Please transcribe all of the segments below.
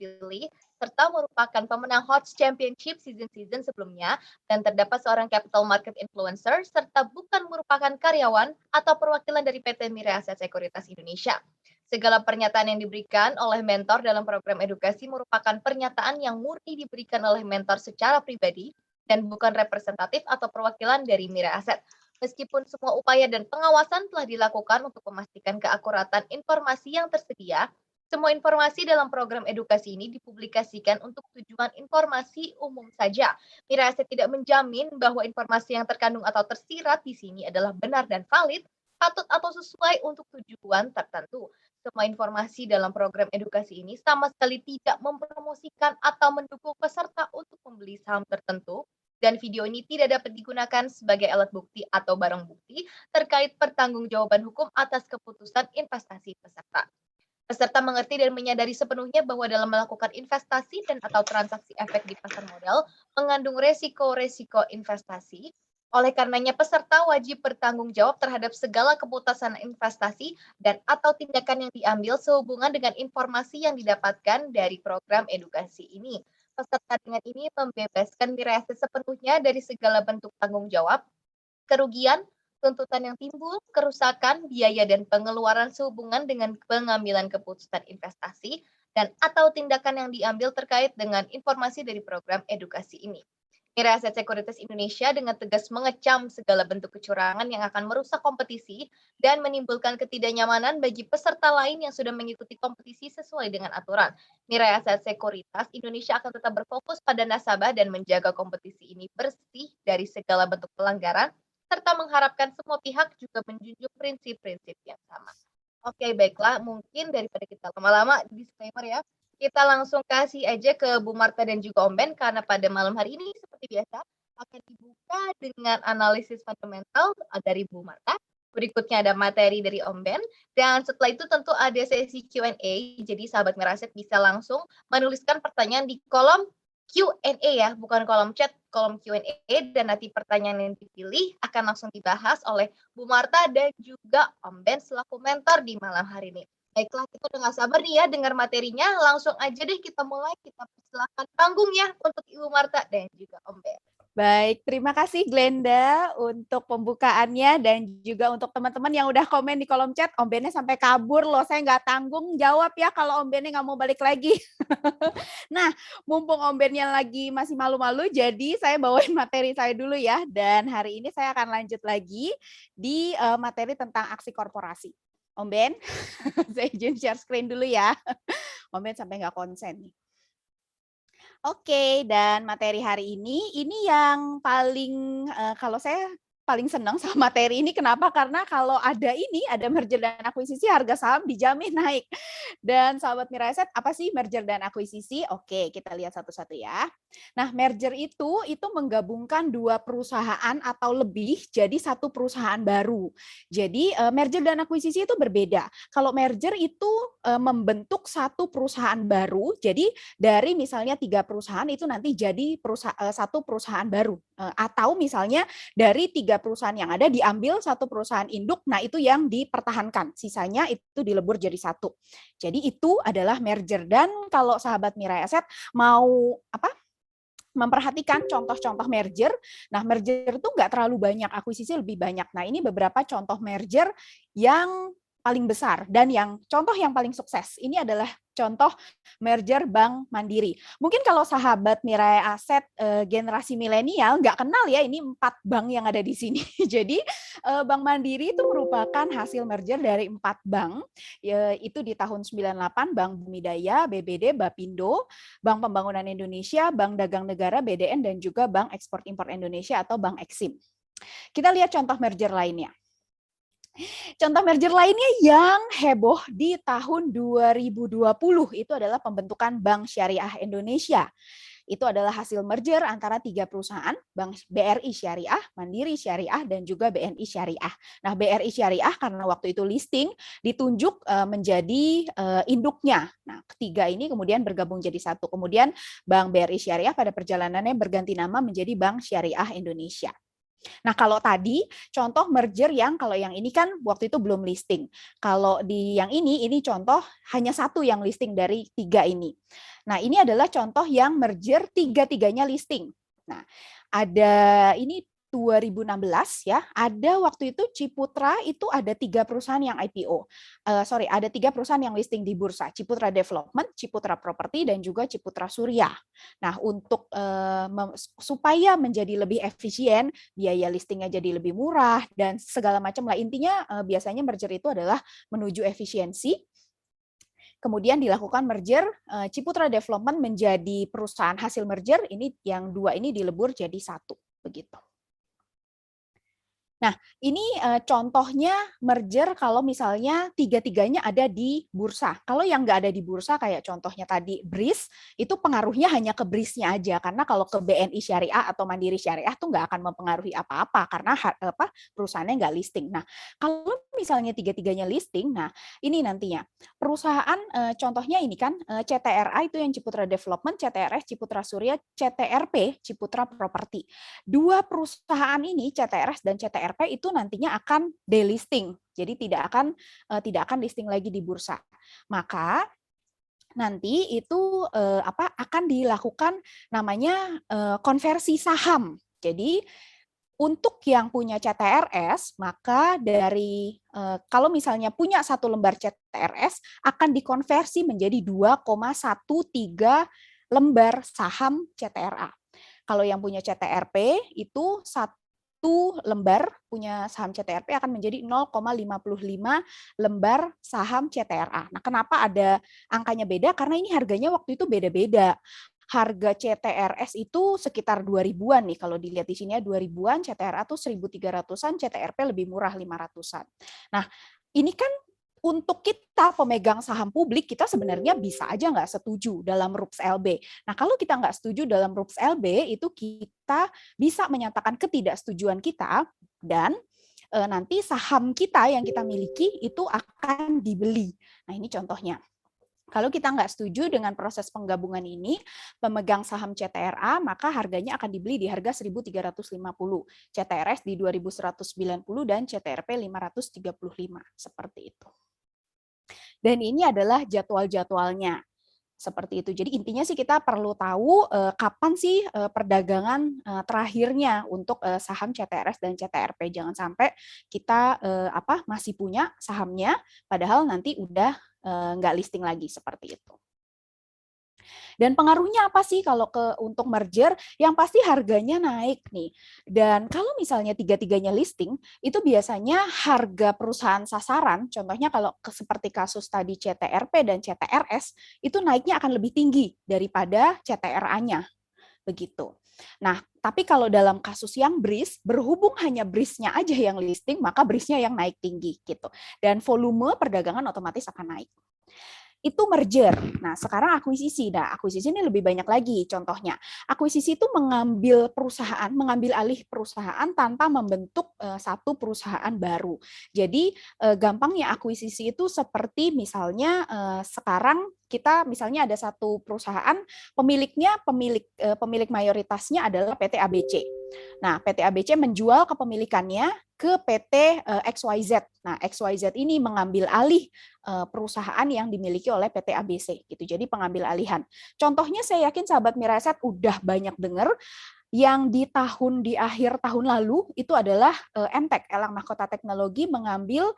dipilih serta merupakan pemenang Hot Championship season-season sebelumnya dan terdapat seorang capital market influencer serta bukan merupakan karyawan atau perwakilan dari PT Mirae Asset Sekuritas Indonesia. Segala pernyataan yang diberikan oleh mentor dalam program edukasi merupakan pernyataan yang murni diberikan oleh mentor secara pribadi dan bukan representatif atau perwakilan dari Mirae Asset. Meskipun semua upaya dan pengawasan telah dilakukan untuk memastikan keakuratan informasi yang tersedia, semua informasi dalam program edukasi ini dipublikasikan untuk tujuan informasi umum saja. Mirae Asset tidak menjamin bahwa informasi yang terkandung atau tersirat di sini adalah benar dan valid, patut atau sesuai untuk tujuan tertentu. Semua informasi dalam program edukasi ini sama sekali tidak mempromosikan atau mendukung peserta untuk membeli saham tertentu, dan video ini tidak dapat digunakan sebagai alat bukti atau barang bukti terkait pertanggungjawaban hukum atas keputusan investasi peserta. Peserta mengerti dan menyadari sepenuhnya bahwa dalam melakukan investasi dan atau transaksi efek di pasar modal mengandung resiko-resiko investasi. Oleh karenanya peserta wajib bertanggung jawab terhadap segala keputusan investasi dan atau tindakan yang diambil sehubungan dengan informasi yang didapatkan dari program edukasi ini. Peserta dengan ini membebaskan Mirae Asset sepenuhnya dari segala bentuk tanggung jawab, kerugian, tuntutan yang timbul, kerusakan, biaya dan pengeluaran sehubungan dengan pengambilan keputusan investasi dan atau tindakan yang diambil terkait dengan informasi dari program edukasi ini. Mirae Asset Sekuritas Indonesia dengan tegas mengecam segala bentuk kecurangan yang akan merusak kompetisi dan menimbulkan ketidaknyamanan bagi peserta lain yang sudah mengikuti kompetisi sesuai dengan aturan. Mirae Asset Sekuritas Indonesia akan tetap berfokus pada nasabah dan menjaga kompetisi ini bersih dari segala bentuk pelanggaran, serta mengharapkan semua pihak juga menjunjung prinsip-prinsip yang sama. Oke, baiklah. Mungkin daripada kita lama-lama, disclaimer ya. Kita langsung kasih aja ke Bu Marta dan juga Om Ben, karena pada malam hari ini seperti biasa akan dibuka dengan analisis fundamental dari Bu Marta. Berikutnya ada materi dari Om Ben, dan setelah itu tentu ada sesi Q&A. Jadi sahabat Mirae Asset bisa langsung menuliskan pertanyaan di kolom Q&A ya, bukan kolom chat, kolom Q&A, dan nanti pertanyaan yang dipilih akan langsung dibahas oleh Bu Marta dan juga Om Ben selaku mentor di malam hari ini. Baiklah, kita udah gak sabar nih ya dengar materinya. Langsung aja deh kita mulai. Kita persilakan panggung ya untuk Ibu Marta dan juga Om Ben. Baik, terima kasih Glenda untuk pembukaannya dan juga untuk teman-teman yang udah komen di kolom chat. Om Bennya sampai kabur loh, saya nggak tanggung jawab ya kalau Om Bennya nggak mau balik lagi. Nah, mumpung Om Bennya lagi masih malu-malu, jadi saya bawain materi saya dulu ya. Dan hari ini saya akan lanjut lagi di materi tentang aksi korporasi. Om Ben, saya izin share screen dulu ya. Om Ben sampai nggak konsen nih. Oke, dan materi hari ini yang paling kalau saya paling senang sama materi ini. Kenapa? Karena kalau ada merger dan akuisisi, harga saham dijamin naik. Dan sahabat Mirae Asset, apa sih merger dan akuisisi? Oke, kita lihat satu-satu ya. Nah, merger itu menggabungkan dua perusahaan atau lebih jadi satu perusahaan baru. Jadi merger dan akuisisi itu berbeda. Kalau merger itu membentuk satu perusahaan baru, jadi dari misalnya 3 perusahaan itu nanti jadi satu perusahaan baru. Atau misalnya dari 3 perusahaan yang ada diambil satu perusahaan induk, nah itu yang dipertahankan, sisanya itu dilebur jadi satu. Jadi itu adalah merger. Dan kalau sahabat Mirae Asset mau memperhatikan contoh-contoh merger. Nah, merger itu nggak terlalu banyak, akuisisi lebih banyak. Nah, ini beberapa contoh merger yang paling besar dan contoh yang paling sukses. Ini adalah contoh merger Bank Mandiri. Mungkin kalau sahabat Mirae Asset generasi milenial nggak kenal ya ini 4 bank yang ada di sini. Jadi Bank Mandiri itu merupakan hasil merger dari 4 bank. Itu di tahun 98 Bank Bumidaya, BBD, Bapindo, Bank Pembangunan Indonesia, Bank Dagang Negara, BDN, dan juga Bank Ekspor Impor Indonesia atau Bank Eksim. Kita lihat contoh merger lainnya. Contoh merger lainnya yang heboh di tahun 2020 itu adalah pembentukan Bank Syariah Indonesia. Itu adalah hasil merger antara 3 perusahaan, Bank BRI Syariah, Mandiri Syariah, dan juga BNI Syariah. Nah, BRI Syariah karena waktu itu listing ditunjuk menjadi induknya. Nah, ketiga ini kemudian bergabung jadi satu. Kemudian Bank BRI Syariah pada perjalanannya berganti nama menjadi Bank Syariah Indonesia. Nah, kalau tadi contoh merger yang kalau yang ini kan waktu itu belum listing. Kalau di yang ini contoh hanya satu yang listing dari 3 ini. Nah, ini adalah contoh yang merger tiga-tiganya listing. Nah, ada ini 2016 ya, ada waktu itu Ciputra itu ada 3 perusahaan yang IPO. Ada 3 perusahaan yang listing di bursa, Ciputra Development, Ciputra Property, dan juga Ciputra Surya. Nah, untuk supaya menjadi lebih efisien, biaya listingnya jadi lebih murah, dan segala macam lah. Intinya biasanya merger itu adalah menuju efisiensi. Kemudian dilakukan merger, Ciputra Development menjadi perusahaan hasil merger, ini yang 2 ini dilebur jadi 1, begitu. Nah, ini contohnya merger kalau misalnya tiga-tiganya ada di bursa. Kalau yang nggak ada di bursa, kayak contohnya tadi BRIS, itu pengaruhnya hanya ke BRIS-nya aja. Karena kalau ke BNI Syariah atau Mandiri Syariah tuh nggak akan mempengaruhi apa-apa, karena perusahaannya nggak listing. Nah, kalau misalnya tiga-tiganya listing, nah ini nantinya. Perusahaan, contohnya ini kan, CTRA itu yang Ciputra Development, CTRS Ciputra Surya, CTRP Ciputra Property. 2 perusahaan ini, CTRS dan CTRP, itu nantinya akan delisting, jadi tidak akan listing lagi di bursa. Maka nanti itu akan dilakukan namanya konversi saham. Jadi untuk yang punya CTRS, maka dari kalau misalnya punya 1 lembar CTRS akan dikonversi menjadi 2,13 lembar saham CTRA. Kalau yang punya CTRP itu 1 lembar punya saham CTRP akan menjadi 0,55 lembar saham CTRA. Nah, kenapa ada angkanya beda? Karena ini harganya waktu itu beda-beda. Harga CTRS itu sekitar 2000-an nih, kalau dilihat di sini ya 2000-an, CTRA tuh 1300-an, CTRP lebih murah 500-an. Nah, ini kan untuk kita pemegang saham publik, kita sebenarnya bisa aja nggak setuju dalam RUPS LB. Nah, kalau kita nggak setuju dalam RUPS LB, itu kita bisa menyatakan ketidaksetujuan kita, dan nanti saham kita yang kita miliki itu akan dibeli. Nah, ini contohnya. Kalau kita nggak setuju dengan proses penggabungan ini, pemegang saham CTRA, maka harganya akan dibeli di harga 1.350, CTRS di 2.190, dan CTRP 535, seperti itu. Dan ini adalah jadwal-jadwalnya. Seperti itu. Jadi intinya sih kita perlu tahu kapan sih perdagangan terakhirnya untuk saham CTRS dan CTRP. Jangan sampai kita masih punya sahamnya, padahal nanti udah nggak listing lagi, seperti itu. Dan pengaruhnya apa sih kalau untuk merger? Yang pasti harganya naik nih. Dan kalau misalnya tiga-tiganya listing, itu biasanya harga perusahaan sasaran, contohnya kalau seperti kasus tadi CTRP dan CTRS, itu naiknya akan lebih tinggi daripada CTRA-nya. Begitu. Nah, tapi kalau dalam kasus yang BRIS, berhubung hanya BRIS-nya aja yang listing, maka BRIS-nya yang naik tinggi gitu. Dan volume perdagangan otomatis akan naik. Itu merger. Nah, sekarang akuisisi. Nah, akuisisi ini lebih banyak lagi contohnya. Akuisisi itu mengambil alih perusahaan tanpa membentuk satu perusahaan baru. Jadi, gampangnya akuisisi itu seperti misalnya sekarang kita misalnya ada satu perusahaan, pemilik mayoritasnya adalah PT ABC. Nah, PT ABC menjual kepemilikannya ke PT XYZ. Nah, XYZ ini mengambil alih perusahaan yang dimiliki oleh PT ABC gitu. Jadi pengambil alihan. Contohnya saya yakin sahabat Miraset udah banyak dengar yang di akhir tahun lalu itu adalah MTEK, Elang Mahkota Teknologi, mengambil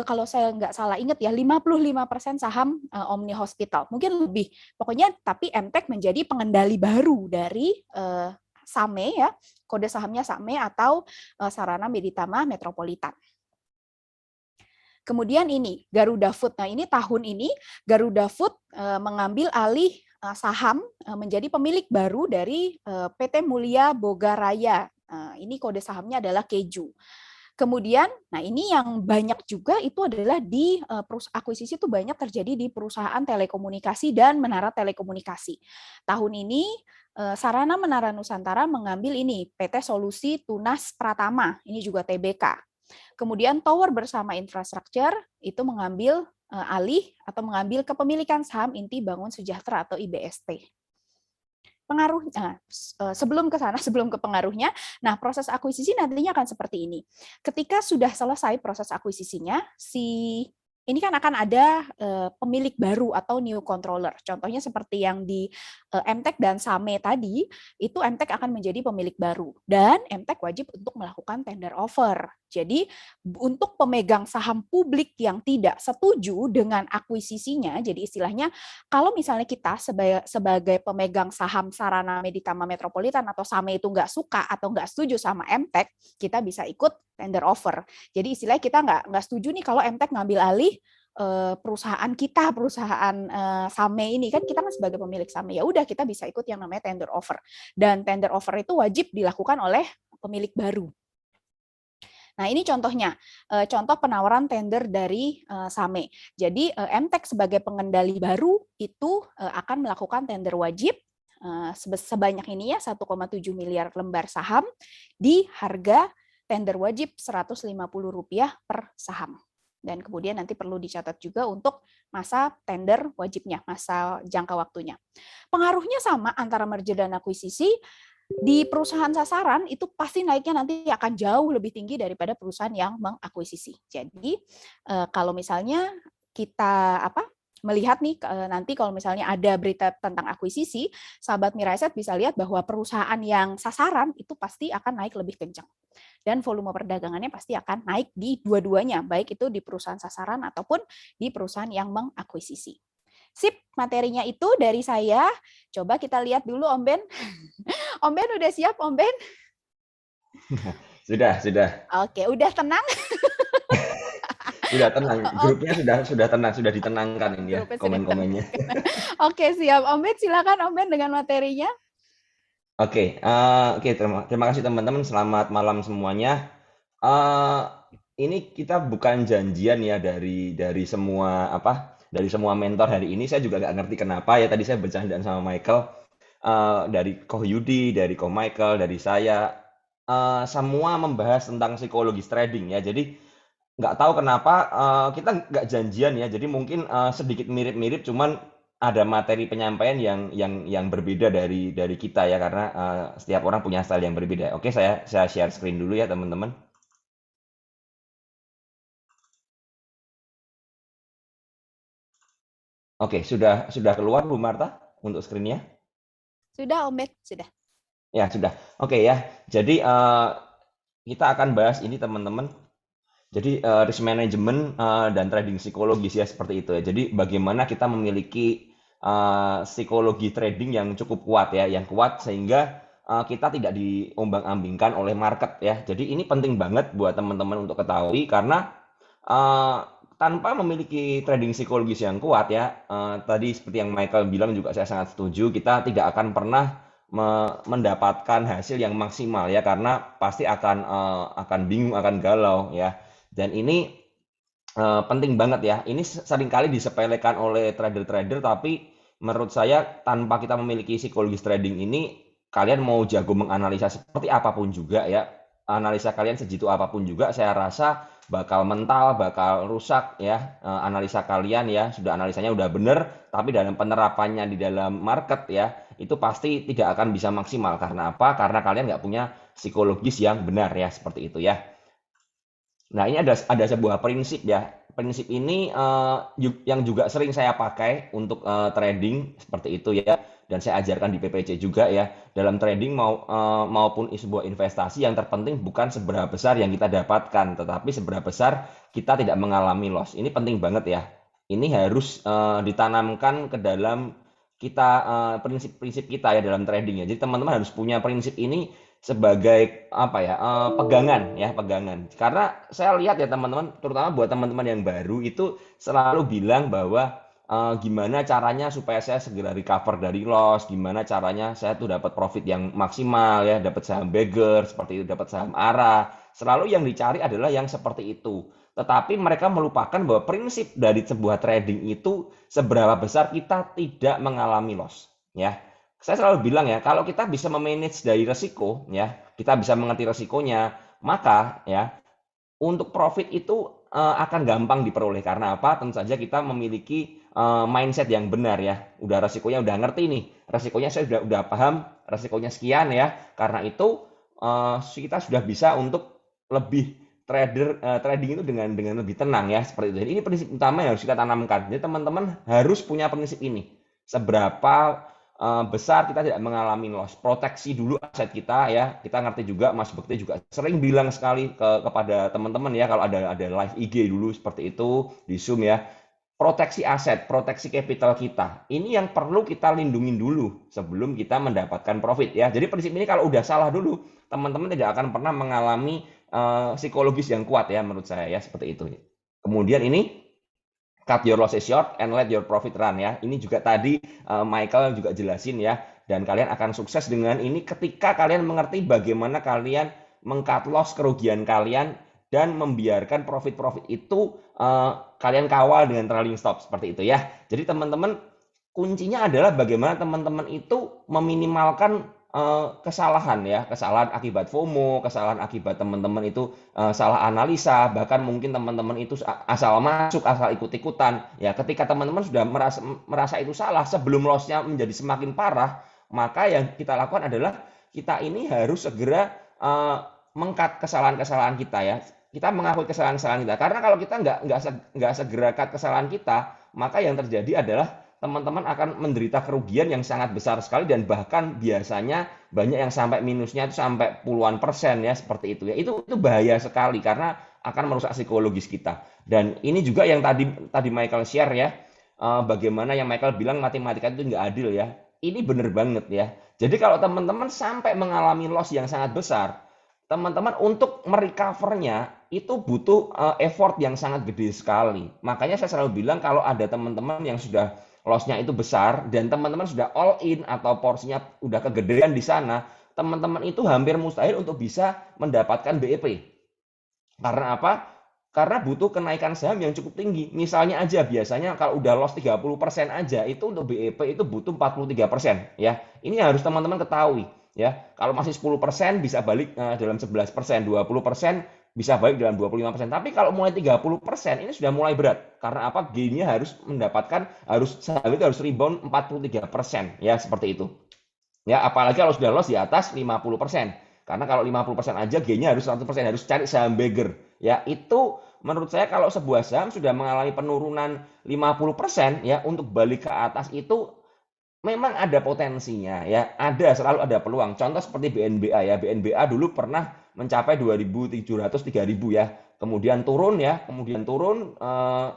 kalau saya nggak salah ingat ya 55% saham Omni Hospital. Mungkin lebih. Pokoknya tapi MTEK menjadi pengendali baru dari SAME ya, kode sahamnya SAME atau Sarana Meditama Metropolitan. Kemudian ini Garuda Food. Nah, ini tahun ini Garuda Food mengambil alih saham menjadi pemilik baru dari PT Mulia Bogaraya. Ini kode sahamnya adalah Keju. Kemudian, nah ini yang banyak juga itu adalah di akuisisi itu banyak terjadi di perusahaan telekomunikasi dan menara telekomunikasi. Tahun ini Sarana Menara Nusantara mengambil ini PT Solusi Tunas Pratama, ini juga TBK. Kemudian Tower Bersama Infrastructure itu mengambil alih atau mengambil kepemilikan saham Inti Bangun Sejahtera atau IBST. pengaruhnya. Sebelum ke sana, sebelum ke pengaruhnya, nah proses akuisisi nantinya akan seperti ini. Ketika sudah selesai proses akuisisinya, ini kan akan ada pemilik baru atau new controller. Contohnya seperti yang di MTech dan Same tadi, itu MTech akan menjadi pemilik baru. Dan MTech wajib untuk melakukan tender offer. Jadi untuk pemegang saham publik yang tidak setuju dengan akuisisinya, jadi istilahnya kalau misalnya kita sebagai pemegang saham Sarana Meditama Metropolitan atau Same itu nggak suka atau nggak setuju sama MTech, kita bisa ikut tender offer. Jadi istilahnya kita nggak setuju nih kalau MTech ngambil alih perusahaan kita, perusahaan Same ini kan kita kan sebagai pemilik Same, ya udah kita bisa ikut yang namanya tender offer. Dan tender offer itu wajib dilakukan oleh pemilik baru. Nah, ini contohnya, contoh penawaran tender dari Same. Jadi MTech sebagai pengendali baru itu akan melakukan tender wajib sebanyak ini ya 1,7 miliar lembar saham di harga tender wajib Rp150 per saham. Dan kemudian nanti perlu dicatat juga untuk masa tender wajibnya, masa jangka waktunya. Pengaruhnya sama antara merger dan akuisisi. Di perusahaan sasaran itu pasti naiknya nanti akan jauh lebih tinggi daripada perusahaan yang mengakuisisi. Jadi kalau misalnya kita melihat nih nanti kalau misalnya ada berita tentang akuisisi, sahabat Miraset bisa lihat bahwa perusahaan yang sasaran itu pasti akan naik lebih kencang. Dan volume perdagangannya pasti akan naik di dua-duanya, baik itu di perusahaan sasaran ataupun di perusahaan yang mengakuisisi. Sip, materinya itu dari saya. Coba kita lihat dulu Om Ben. Om Ben udah siap, Om Ben? Sudah. Oke, udah tenang? Sudah tenang, grupnya sudah tenang, sudah ditenangkan ini ya komen-komennya. Oke, siap. Om Ben silakan Om Ben dengan materinya. Oke, terima kasih teman-teman. Selamat malam semuanya. Ini kita bukan janjian ya dari semua dari semua mentor hari ini. Saya juga nggak ngerti kenapa ya. Tadi saya bercanda sama Michael, dari Ko Yudi, dari Ko Michael, dari saya, semua membahas tentang psikologis trading ya. Jadi nggak tahu kenapa kita nggak janjian ya. Jadi mungkin sedikit mirip-mirip, cuman ada materi penyampaian yang berbeda dari kita ya, karena setiap orang punya style yang berbeda. Oke, saya share screen dulu ya teman-teman. Oke, sudah keluar Bu Marta untuk screen-nya? Sudah Om Ben, sudah. Ya, sudah. Oke ya. Jadi kita akan bahas ini teman-teman. Jadi risk management dan trading psikologis ya, seperti itu ya. Jadi bagaimana kita memiliki psikologi trading yang cukup kuat ya, yang kuat sehingga kita tidak diombang-ambingkan oleh market ya. Jadi ini penting banget buat teman-teman untuk ketahui, karena tanpa memiliki trading psikologis yang kuat ya, tadi seperti yang Michael bilang juga saya sangat setuju, kita tidak akan pernah mendapatkan hasil yang maksimal ya, karena pasti akan bingung, akan galau ya. Dan ini penting banget ya. Ini seringkali disepelekan oleh trader-trader, tapi menurut saya tanpa kita memiliki psikologis trading ini, kalian mau jago menganalisa seperti apapun juga ya, analisa kalian sejitu apapun juga, saya rasa bakal mental, bakal rusak ya analisa kalian ya. Sudah analisanya udah bener, tapi dalam penerapannya di dalam market ya, itu pasti tidak akan bisa maksimal. Karena apa? Karena kalian nggak punya psikologis yang benar ya, seperti itu ya. Nah, ini ada sebuah prinsip ya. Prinsip ini yang juga sering saya pakai untuk trading seperti itu ya, dan saya ajarkan di PPC juga ya. Dalam trading maupun sebuah investasi, yang terpenting bukan seberapa besar yang kita dapatkan, tetapi seberapa besar kita tidak mengalami loss. Ini penting banget ya. Ini harus ditanamkan ke dalam kita, prinsip-prinsip kita ya dalam trading ya. Jadi teman-teman harus punya prinsip ini sebagai pegangan. Karena saya lihat ya teman-teman, terutama buat teman-teman yang baru itu selalu bilang bahwa gimana caranya supaya saya segera recover dari loss, gimana caranya saya tuh dapat profit yang maksimal ya, dapat saham beggar seperti itu, dapat saham ARA. Selalu yang dicari adalah yang seperti itu. Tetapi mereka melupakan bahwa prinsip dari sebuah trading itu seberapa besar kita tidak mengalami loss ya. Saya selalu bilang ya, kalau kita bisa memanage dari resiko ya, kita bisa mengerti resikonya, maka ya untuk profit itu akan gampang diperoleh. Karena apa? Tentu saja kita memiliki mindset yang benar ya. Udah resikonya udah ngerti nih. Resikonya saya udah paham, resikonya sekian ya. Karena itu kita sudah bisa untuk lebih trading itu dengan lebih tenang ya seperti itu. Jadi ini prinsip utama yang harus kita tanamkan. Jadi teman-teman harus punya prinsip ini. Seberapa besar kita tidak mengalami loss, proteksi dulu aset kita ya. Kita ngerti juga, Mas Bekti juga sering bilang sekali kepada teman-teman ya, kalau ada live IG dulu seperti itu di Zoom ya, proteksi aset, proteksi capital kita. Ini yang perlu kita lindungin dulu sebelum kita mendapatkan profit ya. Jadi prinsip ini kalau udah salah dulu, teman-teman tidak akan pernah mengalami psikologis yang kuat ya menurut saya ya, seperti itu. Kemudian ini cut your losses short and let your profit run ya. Ini juga tadi Michael juga jelasin ya. Dan kalian akan sukses dengan ini ketika kalian mengerti bagaimana kalian meng-cut loss kerugian kalian dan membiarkan profit-profit itu kalian kawal dengan trailing stop seperti itu ya. Jadi teman-teman, kuncinya adalah bagaimana teman-teman itu meminimalkan kesalahan ya, kesalahan akibat FOMO, kesalahan akibat teman-teman itu salah analisa, bahkan mungkin teman-teman itu asal masuk, asal ikut-ikutan. Ya, ketika teman-teman sudah merasa itu salah sebelum loss-nya menjadi semakin parah, maka yang kita lakukan adalah kita ini harus segera meng-cut kesalahan-kesalahan kita ya. Kita mengakui kesalahan-kesalahan kita. Karena kalau kita nggak segera cut kesalahan kita, maka yang terjadi adalah teman-teman akan menderita kerugian yang sangat besar sekali dan bahkan biasanya banyak yang sampai minusnya itu sampai puluhan persen ya, seperti itu ya. Itu bahaya sekali karena akan merusak psikologis kita. Dan ini juga yang tadi Michael share ya, bagaimana yang Michael bilang matematika itu nggak adil ya. Ini benar banget ya. Jadi kalau teman-teman sampai mengalami loss yang sangat besar, teman-teman untuk merecovernya itu butuh effort yang sangat gede sekali. Makanya saya selalu bilang kalau ada teman-teman yang sudah loss-nya itu besar dan teman-teman sudah all in atau porsinya udah kegedean di sana, teman-teman itu hampir mustahil untuk bisa mendapatkan BEP. Karena apa? Karena butuh kenaikan saham yang cukup tinggi. Misalnya aja biasanya kalau udah loss 30% aja itu untuk BEP itu butuh 43% ya. Ini harus teman-teman ketahui ya. Kalau masih 10% bisa balik dalam 11%, 20% bisa balik dalam 25%. Tapi kalau mulai 30% ini sudah mulai berat. Karena apa? Gainnya harus saham itu harus rebound 43% ya, seperti itu. Ya, apalagi kalau sudah loss di atas 50%. Karena kalau 50% aja gainnya harus 100%, harus cari saham beggar. Ya, itu menurut saya kalau sebuah saham sudah mengalami penurunan 50% ya, untuk balik ke atas itu memang ada potensinya ya, selalu ada peluang. Contoh seperti BNBA ya, BNBA dulu pernah mencapai 2.700 3.000 ya. Kemudian turun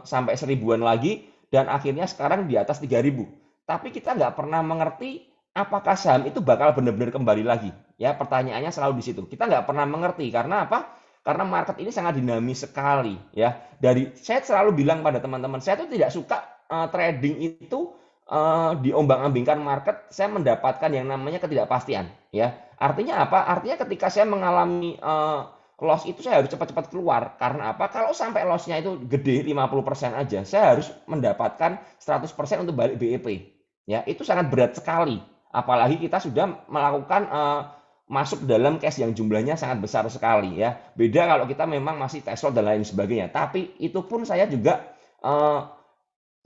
sampai 1.000-an lagi dan akhirnya sekarang di atas 3.000. Tapi kita nggak pernah mengerti apakah saham itu bakal benar-benar kembali lagi. Ya, pertanyaannya selalu di situ. Kita nggak pernah mengerti karena apa? Karena market ini sangat dinamis sekali ya. Saya selalu bilang pada teman-teman, saya tuh tidak suka trading itu diombang-ambingkan market. Saya mendapatkan yang namanya ketidakpastian ya. Artinya apa? Artinya ketika saya mengalami loss itu saya harus cepat-cepat keluar. Karena apa? Kalau sampai loss-nya itu gede 50% aja, saya harus mendapatkan 100% untuk balik BEP. Ya, itu sangat berat sekali. Apalagi kita sudah melakukan masuk dalam cash yang jumlahnya sangat besar sekali ya. Beda kalau kita memang masih test lot dan lain sebagainya. Tapi itu pun saya juga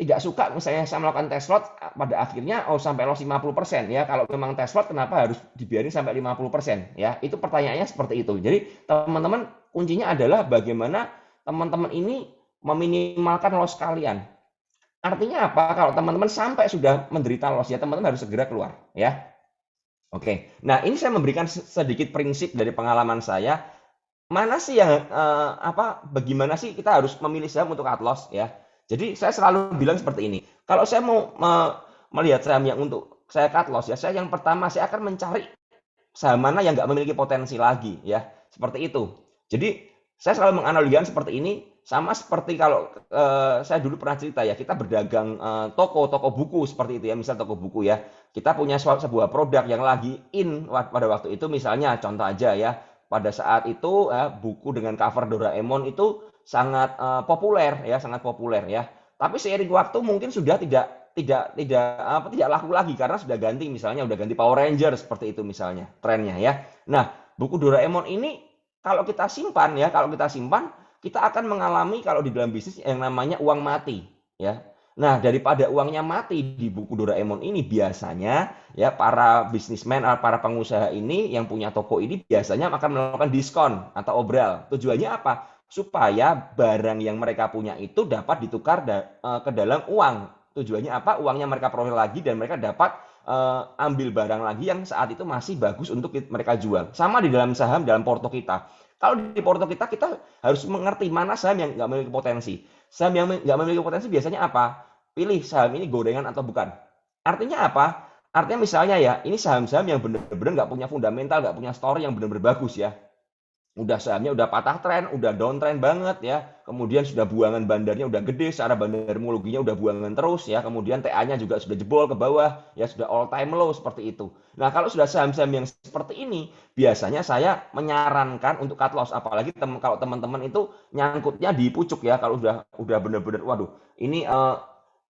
tidak suka misalnya saya melakukan test lot pada akhirnya sampai loss 50% ya. Kalau memang test lot kenapa harus dibiarin sampai 50% ya? Itu pertanyaannya seperti itu. Jadi teman-teman, kuncinya adalah bagaimana teman-teman ini meminimalkan loss kalian. Artinya apa? Kalau teman-teman sampai sudah menderita loss ya, teman-teman harus segera keluar ya. Oke. Nah, ini saya memberikan sedikit prinsip dari pengalaman saya. Mana sih yang bagaimana sih kita harus memilih saham untuk cut loss ya? Jadi saya selalu bilang seperti ini. Kalau saya mau melihat saham yang untuk saya cut loss ya, yang pertama saya akan mencari saham mana yang nggak memiliki potensi lagi ya, seperti itu. Jadi saya selalu menganalogikan seperti ini, sama seperti kalau saya dulu pernah cerita ya, kita berdagang toko buku seperti itu ya, misal toko buku ya. Kita punya sebuah produk yang lagi in pada waktu itu, misalnya contoh aja ya, pada saat itu buku dengan cover Doraemon itu sangat populer ya. Tapi seiring waktu mungkin sudah tidak laku lagi karena sudah ganti, misalnya udah ganti Power Ranger seperti itu misalnya trennya ya. Nah, buku Doraemon ini kalau kita simpan, kita akan mengalami kalau di dalam bisnis yang namanya uang mati ya. Nah, daripada uangnya mati di buku Doraemon ini, biasanya ya para bisnismen, para pengusaha ini yang punya toko ini biasanya akan melakukan diskon atau obral. Tujuannya apa? Supaya barang yang mereka punya itu dapat ditukar ke dalam uang. Tujuannya apa? Uangnya mereka peroleh lagi dan mereka dapat ambil barang lagi yang saat itu masih bagus untuk mereka jual. Sama di dalam saham, dalam porto kita. Kalau di porto kita harus mengerti mana saham yang nggak memiliki potensi. Saham yang nggak memiliki potensi biasanya apa? Pilih saham ini gorengan atau bukan. Artinya apa? Artinya misalnya ya, ini saham-saham yang benar-benar nggak punya fundamental, nggak punya story yang benar-benar bagus ya. Udah sahamnya udah patah tren, udah downtrend banget ya. Kemudian sudah buangan bandarnya udah gede, secara bandarmologinya udah buangan terus ya. Kemudian TA-nya juga sudah jebol ke bawah, ya sudah all time low seperti itu. Nah, kalau sudah saham-saham yang seperti ini, biasanya saya menyarankan untuk cut loss. Apalagi kalau teman-teman itu nyangkutnya di pucuk ya. Kalau udah benar-benar, waduh, ini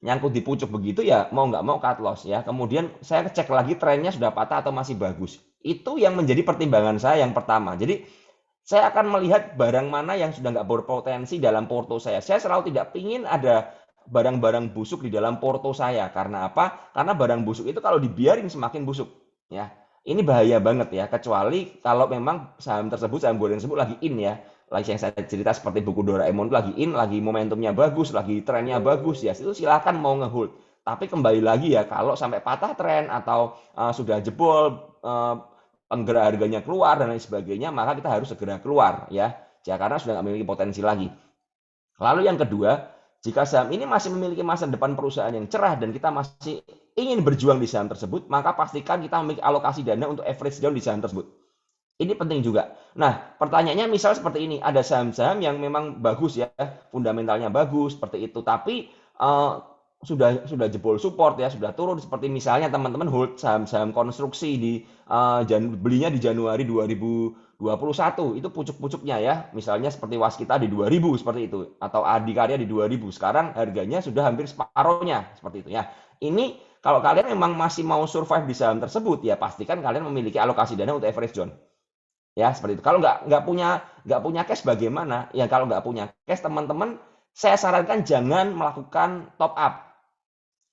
nyangkut di pucuk begitu ya mau nggak mau cut loss ya. Kemudian saya cek lagi trennya sudah patah atau masih bagus. Itu yang menjadi pertimbangan saya yang pertama. Jadi saya akan melihat barang mana yang sudah nggak berpotensi dalam porto saya. Saya selalu tidak ingin ada barang-barang busuk di dalam porto saya. Karena apa? Karena barang busuk itu kalau dibiarin semakin busuk. Ya, ini bahaya banget ya. Kecuali kalau memang saham tersebut, saham goreng tersebut lagi in ya. Lagi yang saya cerita seperti buku Doraemon itu lagi in, lagi momentumnya bagus, lagi trennya bagus ya. Itu silakan mau ngehold. Tapi kembali lagi ya, kalau sampai patah tren atau sudah jebol, penggerak harganya keluar dan lain sebagainya, maka kita harus segera keluar ya karena sudah nggak memiliki potensi lagi. Lalu yang kedua, jika saham ini masih memiliki masa depan perusahaan yang cerah dan kita masih ingin berjuang di saham tersebut, maka pastikan kita memiliki alokasi dana untuk average down di saham tersebut. Ini penting juga. Nah, pertanyaannya misal seperti ini, ada saham-saham yang memang bagus ya, fundamentalnya bagus seperti itu, tapi sudah jebol support ya, sudah turun seperti misalnya teman-teman hold saham-saham konstruksi belinya di Januari 2021 itu pucuk-pucuknya ya, misalnya seperti Waskita di 2000 seperti itu atau Adikarya di 2000. Sekarang harganya sudah hampir separohnya seperti itu ya. Ini kalau kalian memang masih mau survive di saham tersebut ya pastikan kalian memiliki alokasi dana untuk average down. Ya, seperti itu. Kalau nggak punya cash bagaimana? Ya kalau nggak punya cash teman-teman saya sarankan jangan melakukan top up.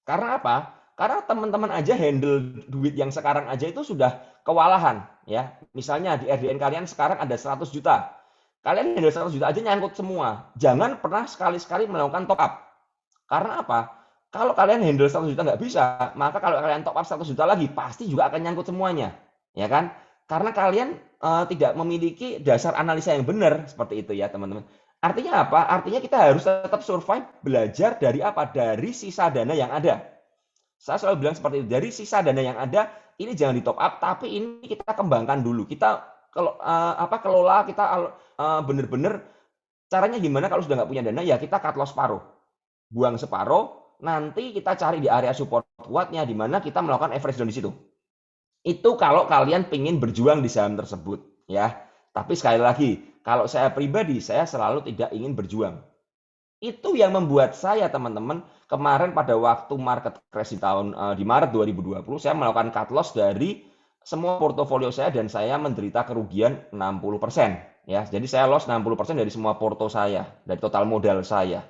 Karena apa? Karena teman-teman aja handle duit yang sekarang aja itu sudah kewalahan ya. Misalnya di RDN kalian sekarang ada 100 juta. Kalian handle 100 juta aja nyangkut semua. Jangan pernah sekali-sekali melakukan top up. Karena apa? Kalau kalian handle 100 juta nggak bisa, maka kalau kalian top up 100 juta lagi pasti juga akan nyangkut semuanya. Ya kan? Karena kalian tidak memiliki dasar analisa yang benar seperti itu ya teman-teman. Artinya apa? Artinya kita harus tetap survive, belajar dari apa? Dari sisa dana yang ada. Saya selalu bilang seperti itu. Dari sisa dana yang ada, ini jangan di top up, tapi ini kita kembangkan dulu. Kita kelola, kita benar-benar caranya gimana kalau sudah nggak punya dana, ya kita cut loss separuh. Buang separuh, nanti kita cari di area support kuatnya, di mana kita melakukan average down di situ. Itu kalau kalian pengen berjuang di saham tersebut ya. Tapi sekali lagi, kalau saya pribadi saya selalu tidak ingin berjuang. Itu yang membuat saya teman-teman kemarin pada waktu market crash di Maret 2020 saya melakukan cut loss dari semua portofolio saya dan saya menderita kerugian 60% ya. Jadi saya loss 60% dari semua porto saya, dari total modal saya.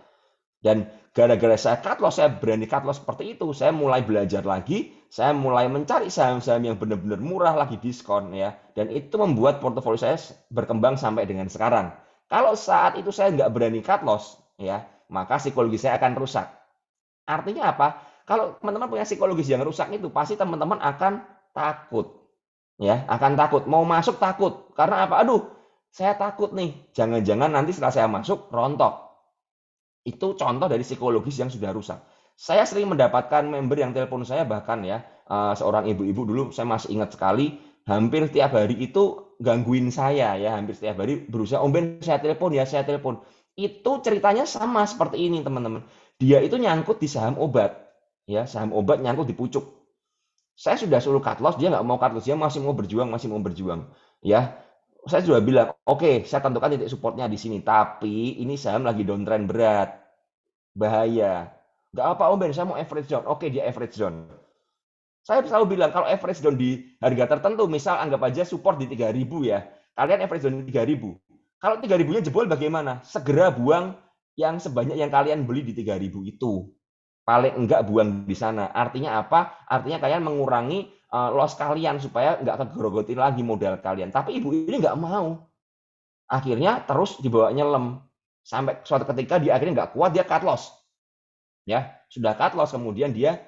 Dan gara-gara saya cut loss, saya berani cut loss seperti itu, saya mulai belajar lagi, saya mulai mencari saham-saham yang benar-benar murah lagi diskon ya, dan itu membuat portofolio saya berkembang sampai dengan sekarang. Kalau saat itu saya nggak berani cut loss ya, maka psikologi saya akan rusak. Artinya apa? Kalau teman-teman punya psikologis yang rusak itu, pasti teman-teman akan takut ya, akan takut, mau masuk takut. Karena apa? Aduh, saya takut nih, jangan-jangan nanti setelah saya masuk rontok. Itu contoh dari psikologis yang sudah rusak. Saya sering mendapatkan member yang telepon saya bahkan ya, seorang ibu-ibu dulu saya masih ingat sekali, hampir tiap hari itu gangguin saya ya, hampir setiap hari berusaha, Om Ben saya telepon ya, saya telepon. Itu ceritanya sama seperti ini teman-teman. Dia itu nyangkut di saham obat, ya saham obat nyangkut di pucuk. Saya sudah suruh cut loss, dia nggak mau cut loss, dia masih mau berjuang, ya. Saya sudah bilang, oke, saya tentukan titik supportnya di sini, tapi ini saham lagi downtrend berat, bahaya. Nggak apa Om Ben, saya mau average down. Oke, dia average down. Saya selalu bilang, kalau average down di harga tertentu, misal anggap aja support di 3.000 ya, kalian average down di 3.000. Kalau 3.000-nya jebol bagaimana? Segera buang yang sebanyak yang kalian beli di 3.000 itu. paling enggak buang di sana. Artinya apa? Artinya kalian mengurangi loss kalian supaya enggak kegerogotin lagi modal kalian. Tapi ibu ini enggak mau. Akhirnya terus dibawa nyelam. Sampai suatu ketika dia akhirnya enggak kuat, dia cut loss. Ya, sudah cut loss, kemudian dia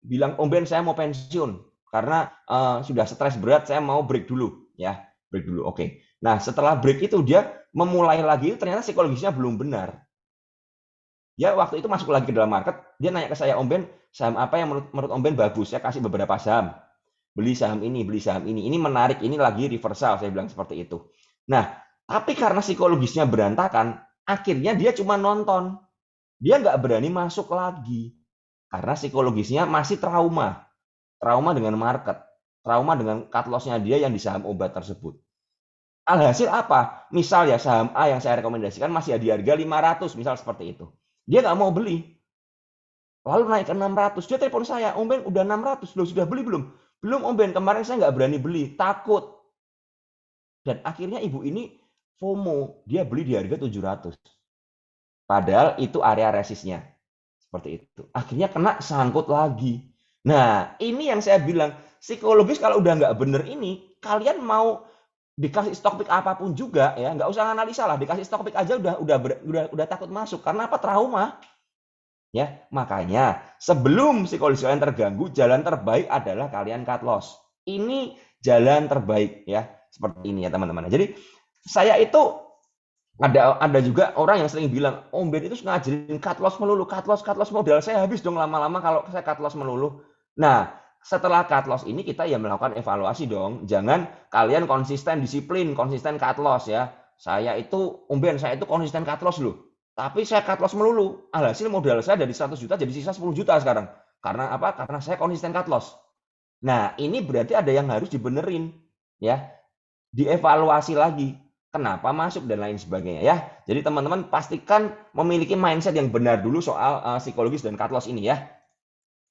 bilang, Om Ben saya mau pensiun karena sudah stres berat, saya mau break dulu. Ya, break dulu. Oke. Nah, setelah break itu dia memulai lagi, ternyata psikologisnya belum benar. Dia waktu itu masuk lagi ke dalam market, dia nanya ke saya, Om Ben, saham apa yang menurut Om Ben bagus? Saya kasih beberapa saham. Beli saham ini, beli saham ini. Ini menarik, ini lagi reversal, saya bilang seperti itu. Nah, tapi karena psikologisnya berantakan, akhirnya dia cuma nonton. Dia nggak berani masuk lagi. Karena psikologisnya masih trauma. Trauma dengan market. Trauma dengan cut loss-nya dia yang di saham obat tersebut. Alhasil apa? Misal ya saham A yang saya rekomendasikan masih di harga 500, misal seperti itu. Dia nggak mau beli. Lalu naik ke 600. Dia telepon saya, Om Ben udah 600. Loh, sudah beli belum? Belum Om Ben, kemarin saya nggak berani beli. Takut. Dan akhirnya ibu ini FOMO. Dia beli di harga 700. Padahal itu area resistnya. Seperti itu. Akhirnya kena sangkut lagi. Nah, ini yang saya bilang. Psikologis kalau udah nggak bener ini, kalian mau dikasih stock pick apapun juga ya, nggak usah analisa lah, dikasih stock pick aja udah takut masuk. Karena apa? Trauma. Ya, makanya sebelum psikologis kalian terganggu, jalan terbaik adalah kalian cut loss. Ini jalan terbaik ya, seperti ini ya teman-teman. Jadi saya itu ada juga orang yang sering bilang, Om Ben itu ngajarin cut loss melulu, cut loss modal saya habis dong lama-lama kalau saya cut loss melulu. Nah, setelah cut loss ini kita ya melakukan evaluasi dong. Jangan kalian konsisten disiplin, konsisten cut loss ya. Saya itu, Om Ben, saya itu konsisten cut loss loh. Tapi saya cut loss melulu. Alhasil modal saya dari 100 juta jadi sisa 10 juta sekarang. Karena apa? Karena saya konsisten cut loss. Nah, ini berarti ada yang harus dibenerin ya. Dievaluasi lagi. Kenapa masuk dan lain sebagainya ya. Jadi teman-teman pastikan memiliki mindset yang benar dulu soal psikologis dan cut loss ini ya.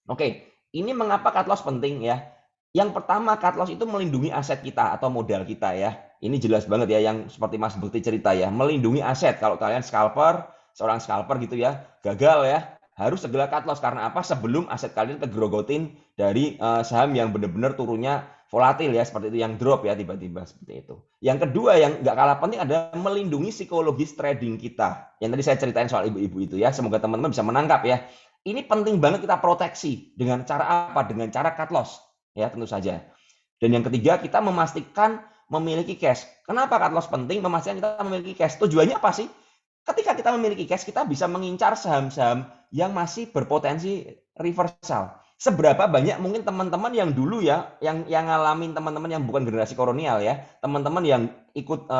Oke. Ini mengapa cut loss penting ya? Yang pertama, cut loss itu melindungi aset kita atau modal kita ya. Ini jelas banget ya yang seperti Mas Bukti cerita ya. Melindungi aset. Kalau kalian scalper, seorang scalper gitu ya, gagal ya, harus segera cut loss. Karena apa? Sebelum aset kalian kegrogotin dari saham yang benar-benar turunnya volatil ya, seperti itu, yang drop ya tiba-tiba seperti itu. Yang kedua yang nggak kalah penting adalah melindungi psikologis trading kita. Yang tadi saya ceritain soal ibu-ibu itu ya. Semoga teman-teman bisa menangkap ya. Ini penting banget kita proteksi. Dengan cara apa? Dengan cara cut loss. Ya, tentu saja. Dan yang ketiga, kita memastikan memiliki cash. Kenapa cut loss penting? Memastikan kita memiliki cash. Tujuannya apa sih? Ketika kita memiliki cash, kita bisa mengincar saham-saham yang masih berpotensi reversal. Seberapa banyak mungkin teman-teman yang dulu ya, yang ngalamin teman-teman yang bukan generasi kolonial ya, teman-teman yang ikut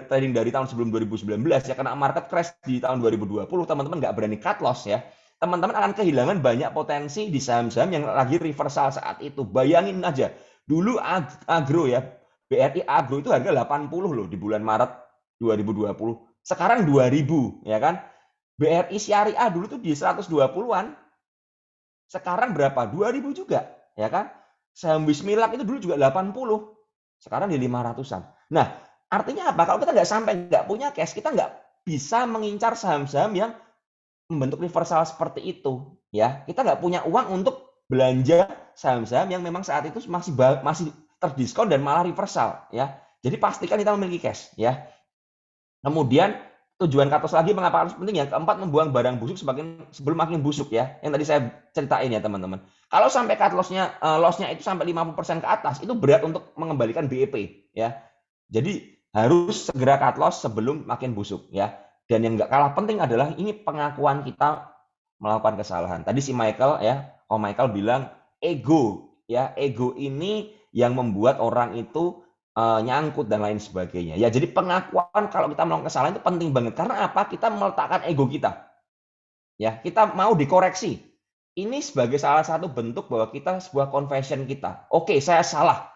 trading dari tahun sebelum 2019 ya, kena market crash di tahun 2020, teman-teman nggak berani cut loss ya. Teman-teman akan kehilangan banyak potensi di saham-saham yang lagi reversal saat itu. Bayangin aja, dulu agro ya, BRI Agro itu harga 80 loh di bulan Maret 2020. Sekarang 2000 ya kan. BRI Syariah dulu tuh di 120-an. Sekarang berapa? 2000 juga ya kan. Saham Bismillah itu dulu juga 80. Sekarang di 500-an. Nah, artinya apa? Kalau kita nggak punya cash, kita nggak bisa mengincar saham-saham yang membentuk reversal seperti itu ya. Kita nggak punya uang untuk belanja saham-saham yang memang saat itu masih terdiskon dan malah reversal ya. Jadi pastikan kita memiliki cash ya. Kemudian tujuan cut loss lagi mengapa harus penting? Yang keempat, membuang barang busuk sebelum makin busuk ya. Yang tadi saya ceritain ya teman-teman. Kalau sampai cut loss-nya itu sampai 50% ke atas, itu berat untuk mengembalikan BEP ya. Jadi harus segera cut loss sebelum makin busuk ya. Dan yang nggak kalah penting adalah ini pengakuan kita melakukan kesalahan. Tadi si Michael ya, Michael bilang ego ya, ego ini yang membuat orang itu nyangkut dan lain sebagainya. Ya, jadi pengakuan kalau kita melakukan kesalahan itu penting banget. Karena apa? Kita meletakkan ego kita. Ya, kita mau dikoreksi. Ini sebagai salah satu bentuk bahwa kita sebuah confession kita. Oke, saya salah.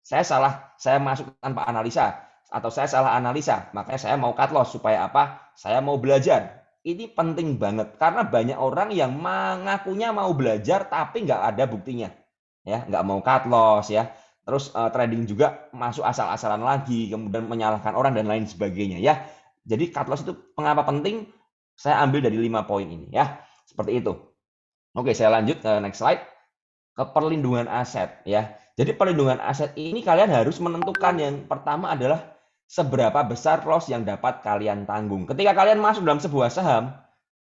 Saya masuk tanpa analisa. Atau saya salah analisa, makanya saya mau cut loss supaya apa? Saya mau belajar. Ini penting banget karena banyak orang yang mengakunya mau belajar tapi nggak ada buktinya, ya nggak mau cut loss ya. Terus trading juga masuk asal-asalan lagi, kemudian menyalahkan orang dan lain sebagainya ya. Jadi cut loss itu mengapa penting? Saya ambil dari 5 poin ini ya, seperti itu. Oke, saya lanjut ke next slide, ke perlindungan aset ya. Jadi perlindungan aset ini kalian harus menentukan, yang pertama adalah seberapa besar loss yang dapat kalian tanggung. Ketika kalian masuk dalam sebuah saham,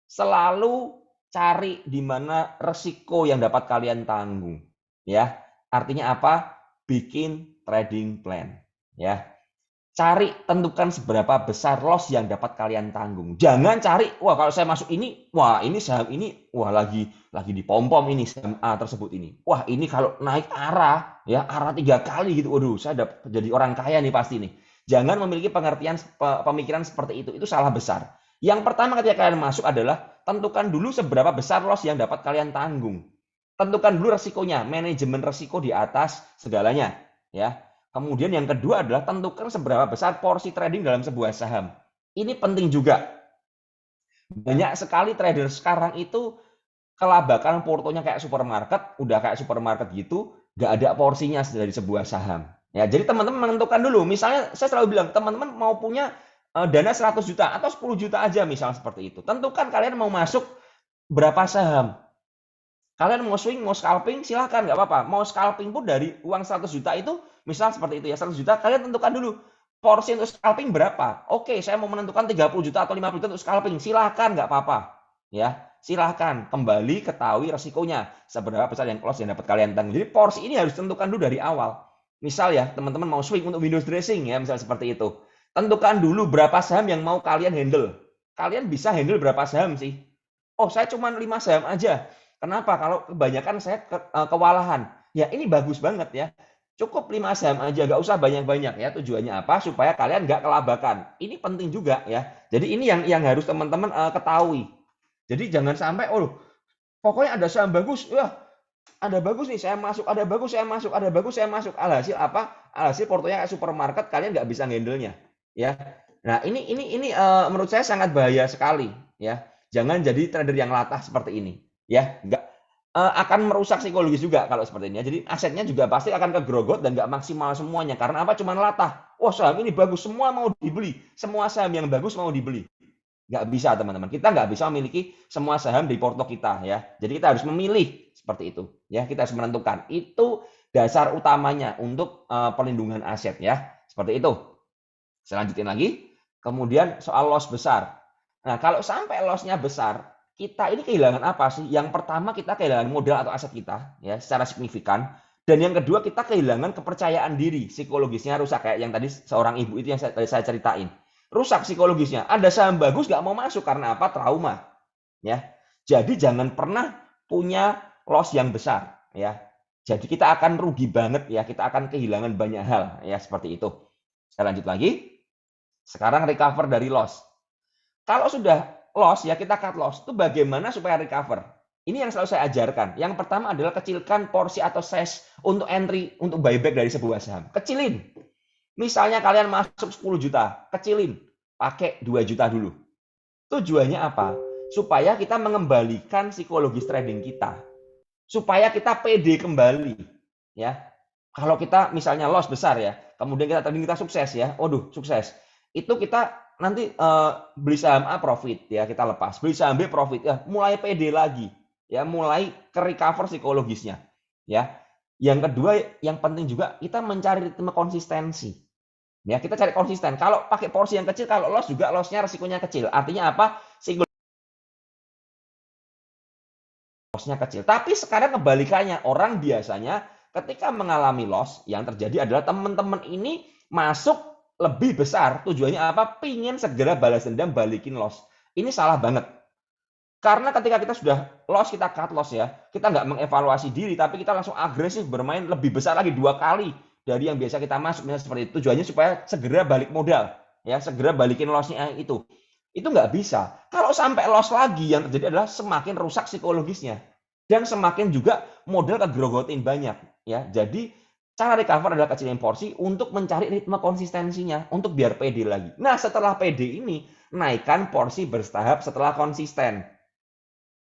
selalu cari di mana resiko yang dapat kalian tanggung. Ya, artinya apa? Bikin trading plan. Ya, cari, tentukan seberapa besar loss yang dapat kalian tanggung. Jangan cari, wah kalau saya masuk ini, wah ini saham ini, wah lagi dipom-pom ini saham A tersebut ini. Wah ini kalau naik arah, ya arah 3 kali gitu, waduh saya dapat jadi orang kaya nih pasti nih. Jangan memiliki pemikiran seperti itu salah besar. Yang pertama ketika kalian masuk adalah tentukan dulu seberapa besar loss yang dapat kalian tanggung. Tentukan dulu resikonya, manajemen resiko di atas segalanya, ya. Kemudian yang kedua adalah tentukan seberapa besar porsi trading dalam sebuah saham. Ini penting juga. Banyak sekali trader sekarang itu kelabakan portonya kayak supermarket, udah kayak supermarket gitu, nggak ada porsinya dari sebuah saham. Ya, jadi teman-teman menentukan dulu. Misalnya saya selalu bilang, teman-teman mau punya dana 100 juta atau 10 juta aja misalnya seperti itu. Tentukan kalian mau masuk berapa saham. Kalian mau swing, mau scalping, silahkan, nggak apa-apa. Mau scalping pun dari uang 100 juta itu, misal seperti itu ya, 100 juta, kalian tentukan dulu porsi untuk scalping berapa. Oke, saya mau menentukan 30 juta atau 50 juta untuk scalping, silahkan, nggak apa-apa. Ya, silahkan, kembali ketahui resikonya, seberapa besar yang loss yang dapat kalian tanggung. Jadi porsi ini harus tentukan dulu dari awal. Misal ya, teman-teman mau swing untuk windows dressing ya, misal seperti itu. Tentukan dulu berapa saham yang mau kalian handle. Kalian bisa handle berapa saham sih? Oh, saya cuma 5 saham aja. Kenapa? Kalau kebanyakan saya kewalahan. Ya ini bagus banget ya. Cukup 5 saham aja, nggak usah banyak-banyak ya. Tujuannya apa? Supaya kalian nggak kelabakan. Ini penting juga ya. Jadi ini yang harus teman-teman ketahui. Jadi jangan sampai, oh pokoknya ada saham bagus, wah ada bagus nih saya masuk, ada bagus saya masuk, ada bagus saya masuk. Alhasil apa? Alhasil portonya kayak supermarket, kalian nggak bisa handle-nya. Ya. Nah ini menurut saya sangat bahaya sekali ya. Jangan jadi trader yang latah seperti ini. Ya, nggak akan merusak psikologis juga kalau seperti ini. Jadi asetnya juga pasti akan kegrogot dan nggak maksimal semuanya. Karena apa? Cuman latah. Wah saham ini bagus, semua mau dibeli. Semua saham yang bagus mau dibeli. Nggak bisa teman-teman. Kita nggak bisa memiliki semua saham di porto kita ya. Jadi kita harus memilih seperti itu. Ya, kita harus menentukan. Itu dasar utamanya untuk perlindungan aset ya. Seperti itu. Saya lanjutin lagi. Kemudian soal loss besar. Nah kalau sampai loss-nya besar, kita ini kehilangan apa sih? Yang pertama kita kehilangan modal atau aset kita ya secara signifikan, dan yang kedua kita kehilangan kepercayaan diri, psikologisnya rusak kayak yang tadi seorang ibu itu yang saya ceritain. Rusak psikologisnya. Ada saham bagus nggak mau masuk karena apa? Trauma. Ya. Jadi jangan pernah punya loss yang besar ya. Jadi kita akan rugi banget ya, kita akan kehilangan banyak hal ya seperti itu. Saya lanjut lagi. Sekarang recover dari loss. Kalau sudah loss ya kita cut loss. Itu bagaimana supaya recover? Ini yang selalu saya ajarkan. Yang pertama adalah kecilkan porsi atau size untuk entry, untuk buyback dari sebuah saham. Kecilin. Misalnya kalian masuk 10 juta, kecilin. Pakai 2 juta dulu. Tujuannya apa? Supaya kita mengembalikan psikologis trading kita. Supaya kita pede kembali. Ya. Kalau kita misalnya loss besar ya, kemudian kita sukses ya. Waduh, sukses. Itu kita nanti beli saham A profit ya kita lepas, beli saham B profit ya mulai pede lagi ya, mulai ke recover psikologisnya ya. Yang kedua yang penting juga kita mencari ritme konsistensi ya, kita cari konsisten. Kalau pakai porsi yang kecil, kalau loss juga lossnya resikonya kecil, artinya apa? Lossnya kecil. Tapi sekarang kebalikannya, orang biasanya ketika mengalami loss yang terjadi adalah teman-teman ini masuk lebih besar, tujuannya apa? Pingin segera balas dendam, balikin loss. Ini salah banget. Karena ketika kita sudah loss, kita cut loss ya, kita nggak mengevaluasi diri, tapi kita langsung agresif bermain lebih besar lagi 2 kali dari yang biasa kita masuk. Misalnya seperti itu. Tujuannya supaya segera balik modal, ya segera balikin lossnya itu. Itu nggak bisa. Kalau sampai loss lagi, yang terjadi adalah semakin rusak psikologisnya. Dan semakin juga modal kegrogotin banyak. Ya, jadi cara recover adalah kecilin porsi untuk mencari ritme konsistensinya, untuk biar pede lagi. Nah, setelah pede ini, naikkan porsi bertahap setelah konsisten.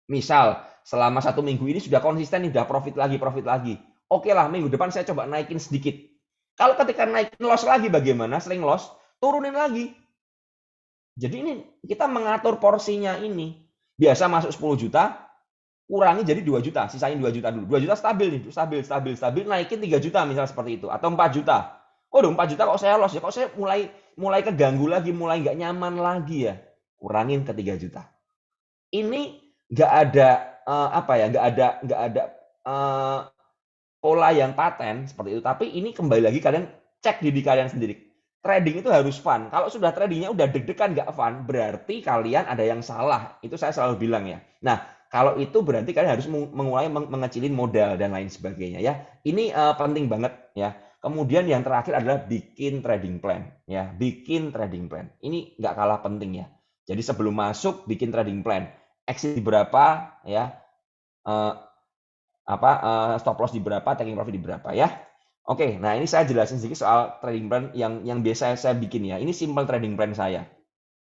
Misal, selama 1 minggu ini sudah konsisten, sudah profit lagi. Oke lah, minggu depan saya coba naikin sedikit. Kalau ketika naikin loss lagi bagaimana? Sering loss, turunin lagi. Jadi ini kita mengatur porsinya ini. Biasa masuk 10 juta, kurangi jadi 2 juta, sisain 2 juta dulu. 2 juta stabil nih, stabil, naikin 3 juta misal seperti itu, atau 4 juta. Oh, udah 4 juta kok saya loss ya, kok saya mulai keganggu lagi, mulai nggak nyaman lagi ya. Kurangin ke 3 juta. Ini nggak ada nggak ada eh, pola yang paten seperti itu, tapi ini kembali lagi kalian cek diri kalian sendiri. Trading itu harus fun. Kalau sudah tradingnya udah deg-degan nggak fun, berarti kalian ada yang salah. Itu saya selalu bilang ya. Nah, kalau itu berarti kalian harus mengulangi mengecilin modal dan lain sebagainya ya. Ini penting banget ya. Kemudian yang terakhir adalah bikin trading plan ya. Bikin trading plan. Ini nggak kalah penting ya. Jadi sebelum masuk bikin trading plan. Exit di berapa ya. Stop loss di berapa, taking profit di berapa ya. Oke, nah ini saya jelasin sedikit soal trading plan yang biasa saya bikin ya. Ini simple trading plan saya.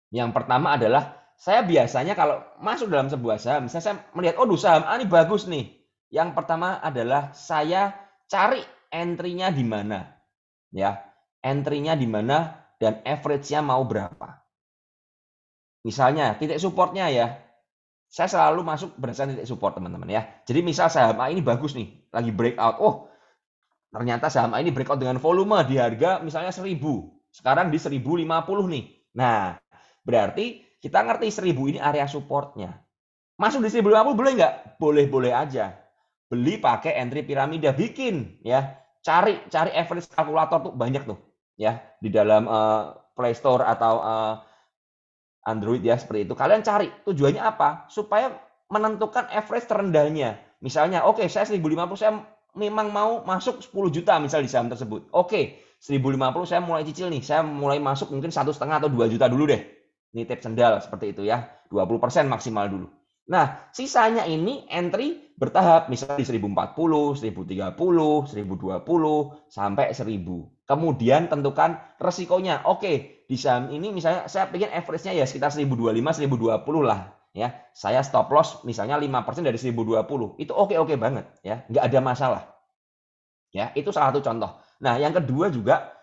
Yang pertama adalah saya biasanya kalau masuk dalam sebuah saham, misalnya saya melihat, oh saham A ini bagus nih. Yang pertama adalah saya cari entry-nya di mana. Ya, entry-nya di mana dan average-nya mau berapa. Misalnya titik supportnya ya. Saya selalu masuk berdasarkan titik support teman-teman ya. Jadi misal saham A ini bagus nih, lagi breakout. Oh, ternyata saham A ini breakout dengan volume di harga misalnya 1000. Sekarang di 1050 nih. Nah, berarti kita ngerti 1000 ini area supportnya. Masuk di 1050 boleh nggak? Boleh-boleh aja. Beli pakai entry piramida, bikin ya. Cari average kalkulator tuh banyak tuh ya di dalam Play Store atau Android ya seperti itu. Kalian cari tujuannya apa? Supaya menentukan average terendahnya. Misalnya, oke, saya 1050 saya memang mau masuk 10 juta misal di saham tersebut. Oke, 1050 saya mulai cicil nih. Saya mulai masuk mungkin 1,5 atau 2 juta dulu deh. Nitip sendal seperti itu ya. 20% maksimal dulu. Nah, sisanya ini entry bertahap. Misalnya di 1040, 1030, 1020, sampai 1000. Kemudian tentukan resikonya. Oke, di saham ini misalnya saya pengen average-nya ya sekitar 1025, 1020 lah. Ya, saya stop loss misalnya 5% dari 1020. Itu oke banget ya, nggak ada masalah. Ya, itu salah satu contoh. Nah, yang kedua juga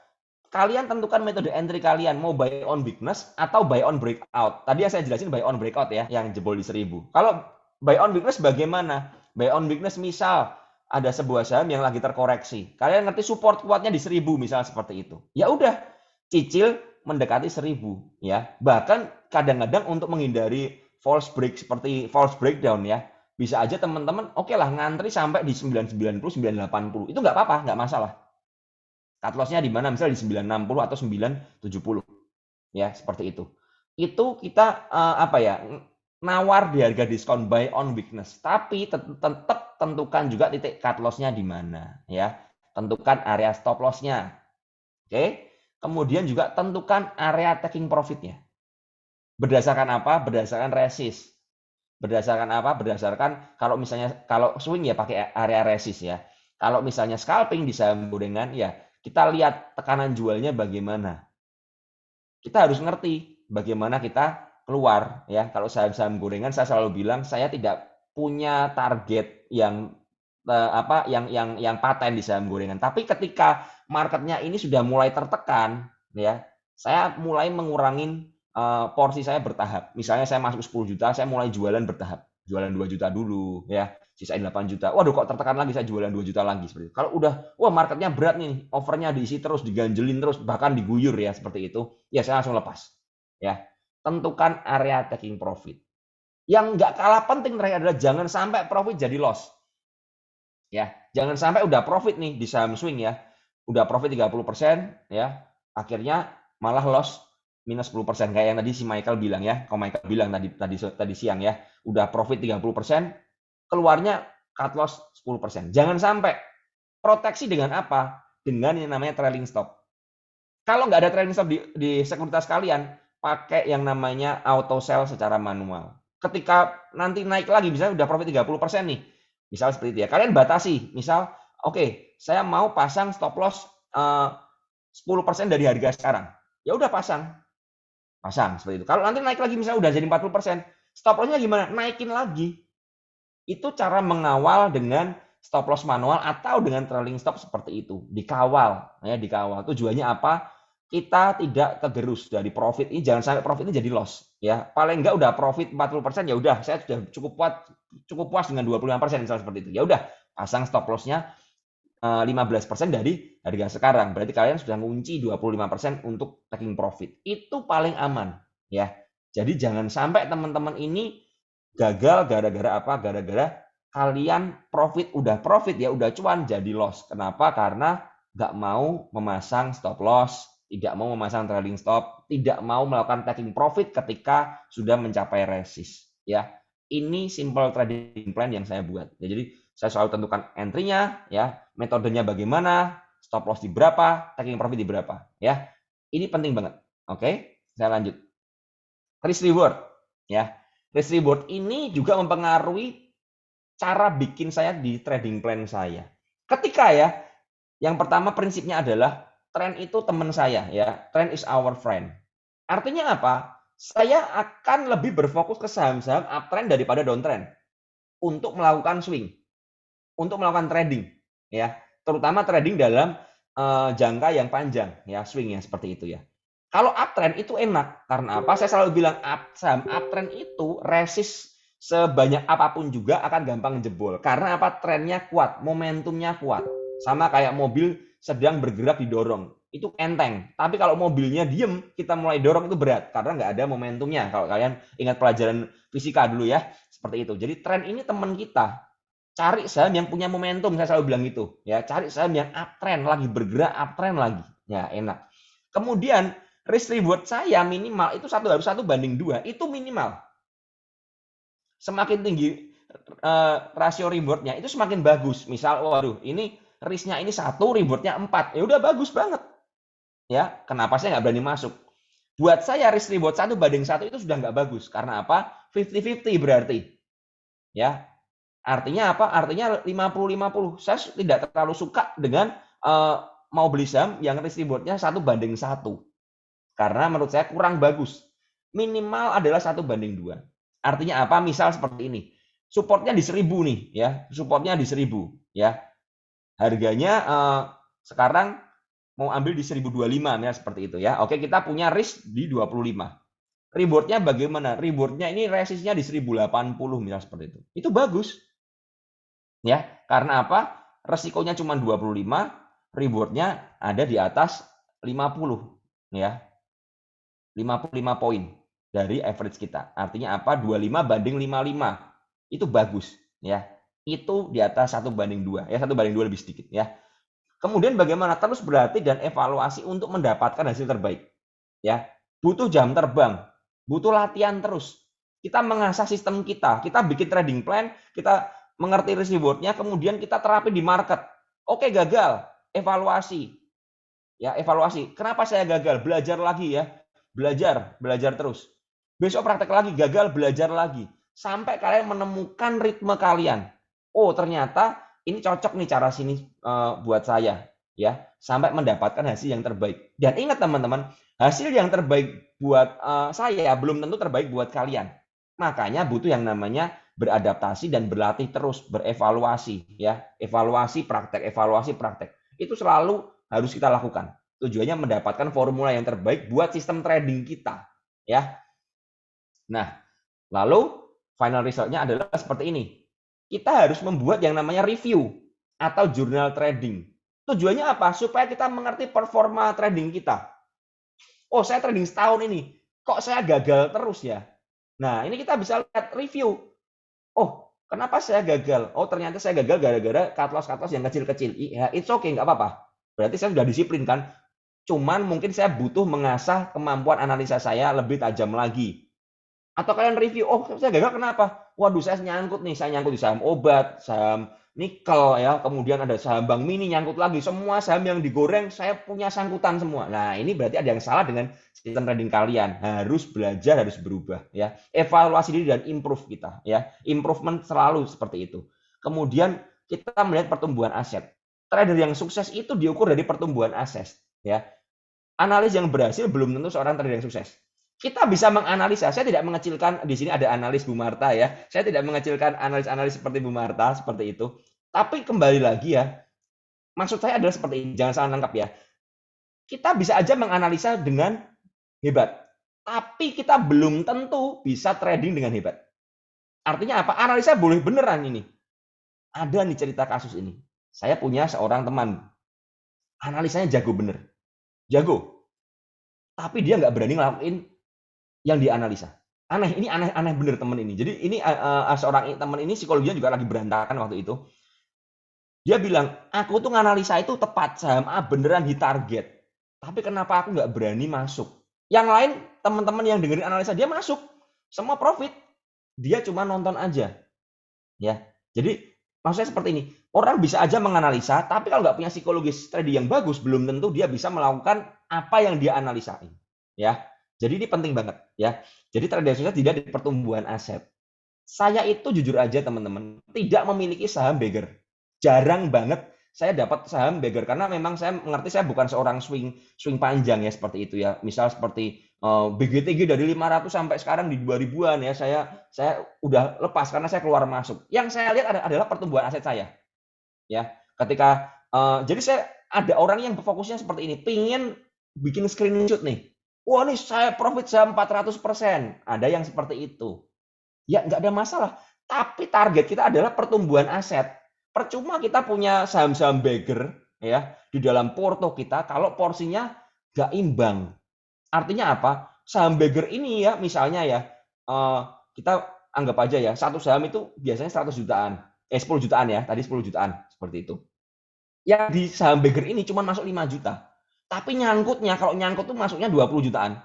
kalian tentukan metode entry kalian, mau buy on weakness atau buy on breakout. Tadi saya jelasin buy on breakout ya, yang jebol di 1000. Kalau buy on weakness bagaimana? Buy on weakness misal ada sebuah saham yang lagi terkoreksi. Kalian ngerti support kuatnya di 1000 misal seperti itu. Ya udah, cicil mendekati 1000 ya. Bahkan kadang-kadang untuk menghindari false breakdown ya. Bisa aja teman-teman oke lah ngantri sampai di 990, 980. Itu nggak apa-apa, nggak masalah. Cut loss-nya di mana? Misalnya di 960 atau 970. Ya, seperti itu. Itu kita nawar di harga diskon buy on weakness. Tapi tetap tentukan juga titik cut loss-nya di mana ya. Tentukan area stop loss-nya. Oke. Kemudian juga tentukan area taking profit-nya. Berdasarkan apa? Berdasarkan resist. Berdasarkan apa? Berdasarkan kalau swing ya pakai area resist ya. Kalau misalnya scalping di saham gorengan ya kita lihat tekanan jualnya bagaimana. Kita harus ngerti bagaimana kita keluar ya. Kalau saham-saham gorengan saya selalu bilang saya tidak punya target yang paten di saham gorengan. Tapi ketika marketnya ini sudah mulai tertekan ya, saya mulai mengurangin porsi saya bertahap. Misalnya saya masuk 10 juta, saya mulai jualan bertahap. Jualan 2 juta dulu ya, sisain 8 juta. Waduh kok tertekan lagi, saya jualan 2 juta lagi seperti itu. Kalau udah marketnya berat nih, overnya diisi terus, diganjelin terus, bahkan diguyur ya seperti itu, ya saya langsung lepas. Ya. Tentukan area taking profit. Yang nggak kalah penting terakhir adalah jangan sampai profit jadi loss. Ya, jangan sampai udah profit nih di saham swing ya. Udah profit 30% ya, akhirnya malah loss minus 10% kayak yang tadi si Michael bilang ya. Kalau Michael bilang tadi siang ya, udah profit 30%, keluarnya cut loss 10%. Jangan sampai. Proteksi dengan apa? Dengan yang namanya trailing stop. Kalau nggak ada trailing stop di sekuritas kalian, pakai yang namanya auto sell secara manual. Ketika nanti naik lagi, misalnya udah profit 30% nih, misal seperti itu ya. Kalian batasi, misal, oke, saya mau pasang stop loss 10% dari harga sekarang. Ya udah pasang seperti itu. Kalau nanti naik lagi, misalnya udah jadi 40%, stop loss-nya gimana? Naikin lagi. Itu cara mengawal dengan stop loss manual atau dengan trailing stop seperti itu. Dikawal, ya dikawal. Tujuannya apa? Kita tidak tergerus dari profit ini, jangan sampai profit ini jadi loss. Ya, paling enggak udah profit 40%, ya udah saya sudah cukup kuat cukup puas dengan 25% misalnya seperti itu. Ya udah, pasang stop loss-nya 15% dari harga sekarang. Berarti kalian sudah ngunci 25% untuk taking profit. Itu paling aman, ya. Jadi jangan sampai teman-teman ini gagal gara-gara apa? Gara-gara kalian udah profit ya, udah cuan jadi loss. Kenapa? Karena nggak mau memasang stop loss, tidak mau memasang trailing stop, tidak mau melakukan taking profit ketika sudah mencapai resist, ya. Ini simple trading plan yang saya buat. Ya, jadi saya selalu tentukan entry-nya, ya, metodenya bagaimana, stop loss di berapa, taking profit di berapa, ya. Ini penting banget. Oke, saya lanjut. Risk reward, ya. Risk reward ini juga mempengaruhi cara bikin saya di trading plan saya. Ketika ya, yang pertama prinsipnya adalah trend itu teman saya, ya. Trend is our friend. Artinya apa? Saya akan lebih berfokus ke saham-saham uptrend daripada downtrend untuk melakukan swing, untuk melakukan trading, ya. Terutama trading dalam jangka yang panjang, ya, swing ya seperti itu ya. Kalau uptrend itu enak karena apa? Saya selalu bilang saham uptrend itu resist sebanyak apapun juga akan gampang jebol. Karena apa? Trennya kuat, momentumnya kuat. Sama kayak mobil sedang bergerak didorong. Itu enteng. Tapi kalau mobilnya diem, kita mulai dorong itu berat. Karena nggak ada momentumnya. Kalau kalian ingat pelajaran fisika dulu ya. Seperti itu. Jadi tren ini teman kita. Cari saham yang punya momentum. Saya selalu bilang itu. Ya, cari saham yang uptrend. Lagi bergerak uptrend lagi. Ya, enak. Kemudian, risk reward saya minimal itu harus 1:2. Itu minimal. Semakin tinggi rasio rewardnya itu semakin bagus. Misal, waduh, ini risknya ini 1, rewardnya 4. Ya udah bagus banget. Ya, kenapa saya nggak berani masuk? Buat saya risk reward 1:1 itu sudah nggak bagus. Karena apa? 50-50 berarti. Ya, artinya apa? Artinya 50-50. Saya tidak terlalu suka dengan mau beli saham yang risk rewardnya 1:1. Karena menurut saya kurang bagus. Minimal adalah 1:2. Artinya apa? Misal seperti ini. Supportnya di 1.000 nih, ya. Supportnya di 1.000, ya. Harganya sekarang mau ambil di 1.025, ya, seperti itu ya. Oke, kita punya risk di 25. Rewardnya bagaimana? Rewardnya ini resistnya di 1.080, misal seperti itu. Itu bagus. Ya, karena apa? Resikonya cuma 25, rewardnya ada di atas 50, ya. 55 poin dari average kita. Artinya apa? 25/55. Itu bagus, ya. Itu di atas 1:2, ya, 1:2 lebih sedikit, ya. Kemudian bagaimana? Terus berlatih dan evaluasi untuk mendapatkan hasil terbaik, ya. Butuh jam terbang, butuh latihan terus. Kita mengasah sistem kita bikin trading plan, kita mengerti risk reward-nya, kemudian kita terapin di market. Oke, gagal, evaluasi. Ya, evaluasi. Kenapa saya gagal? Belajar lagi ya. Belajar terus. Besok praktek lagi, gagal, belajar lagi. Sampai kalian menemukan ritme kalian. Oh, ternyata ini cocok nih cara sini buat saya. Ya, sampai mendapatkan hasil yang terbaik. Dan ingat teman-teman, hasil yang terbaik buat saya belum tentu terbaik buat kalian. Makanya butuh yang namanya beradaptasi dan berlatih terus, berevaluasi. Ya, evaluasi praktek. Itu selalu harus kita lakukan. Tujuannya mendapatkan formula yang terbaik buat sistem trading kita, ya. Nah, lalu final result-nya adalah seperti ini. Kita harus membuat yang namanya review atau jurnal trading. Tujuannya apa? Supaya kita mengerti performa trading kita. Oh, saya trading setahun ini, kok saya gagal terus ya? Nah, ini kita bisa lihat review. Oh, kenapa saya gagal? Oh, ternyata saya gagal gara-gara cut loss yang kecil-kecil. Ya, it's okay, nggak apa-apa. Berarti saya sudah disiplin kan? Cuman mungkin saya butuh mengasah kemampuan analisa saya lebih tajam lagi. Atau kalian review, oh saya gagal kenapa? Waduh, saya nyangkut di saham obat, saham nikel ya, kemudian ada saham Bank Mini nyangkut lagi. Semua saham yang digoreng saya punya sangkutan semua. Nah, ini berarti ada yang salah dengan sistem trading kalian. Harus belajar, harus berubah ya. Evaluasi diri dan improve kita ya. Improvement selalu seperti itu. Kemudian kita melihat pertumbuhan aset. Trader yang sukses itu diukur dari pertumbuhan aset ya. Analis yang berhasil belum tentu seorang trader yang sukses. Kita bisa menganalisa. Saya tidak mengecilkan, di sini ada analis Bu Marta ya. Saya tidak mengecilkan analis-analis seperti Bu Marta, seperti itu. Tapi kembali lagi ya, maksud saya adalah seperti ini, jangan salah nangkap ya. Kita bisa aja menganalisa dengan hebat. Tapi kita belum tentu bisa trading dengan hebat. Artinya apa? Analisa boleh beneran ini. Ada nih cerita kasus ini. Saya punya seorang teman, analisanya jago bener. Jago. Tapi dia nggak berani ngelakuin yang dianalisa. Aneh, ini aneh bener temen ini. Jadi ini seorang temen ini psikologinya juga lagi berantakan waktu itu. Dia bilang, aku tuh nganalisa itu tepat, saham A beneran di target. Tapi kenapa aku nggak berani masuk? Yang lain, teman-teman yang dengerin analisa dia masuk. Semua profit. Dia cuma nonton aja. Ya, jadi maksudnya seperti ini. Orang bisa aja menganalisa, tapi kalau nggak punya psikologis trading yang bagus, belum tentu dia bisa melakukan apa yang dia analisain. Ya, jadi ini penting banget. Ya, jadi trading sukses tidak di pertumbuhan aset. Saya itu jujur aja teman-teman, tidak memiliki saham beggar. Jarang banget saya dapat saham beggar karena memang saya mengerti saya bukan seorang swing panjang ya seperti itu ya. Misal seperti BGTG dari 500 sampai sekarang di 2000-an ya saya udah lepas karena saya keluar masuk. Yang saya lihat adalah pertumbuhan aset saya. Ya, ketika jadi saya ada orang yang fokusnya seperti ini, pingin bikin screenshot nih. Wah, nih saya profit saham 400%. Ada yang seperti itu. Ya nggak ada masalah. Tapi target kita adalah pertumbuhan aset. Percuma kita punya saham-saham beggar ya di dalam porto kita kalau porsinya nggak imbang. Artinya apa? Saham beggar ini ya misalnya ya kita anggap aja ya satu saham itu biasanya 100 jutaan. 10 jutaan ya, tadi 10 jutaan seperti itu. Yang di saham beggar ini cuma masuk 5 juta. Tapi nyangkutnya kalau nyangkut tuh masuknya 20 jutaan.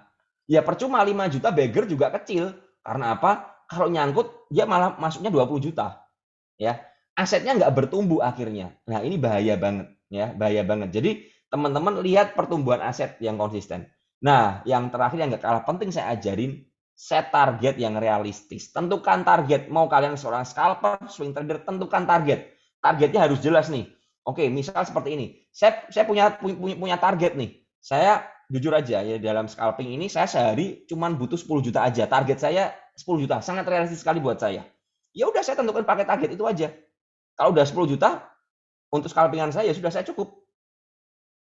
Ya percuma 5 juta beggar juga kecil. Karena apa? Kalau nyangkut dia malah masuknya 20 juta. Ya. Asetnya nggak bertumbuh akhirnya. Nah, ini bahaya banget ya, bahaya banget. Jadi, teman-teman lihat pertumbuhan aset yang konsisten. Nah, yang terakhir yang nggak kalah penting saya ajarin, set target yang realistis. Tentukan target. Mau kalian seorang scalper, swing trader, tentukan target. Targetnya harus jelas nih. Oke, misal seperti ini. Saya punya target nih. Saya jujur aja ya dalam scalping ini saya sehari cuma butuh 10 juta aja. Target saya 10 juta, sangat realistis sekali buat saya. Ya udah saya tentukan pakai target itu aja. Kalau udah 10 juta untuk scalpingan saya ya sudah saya cukup.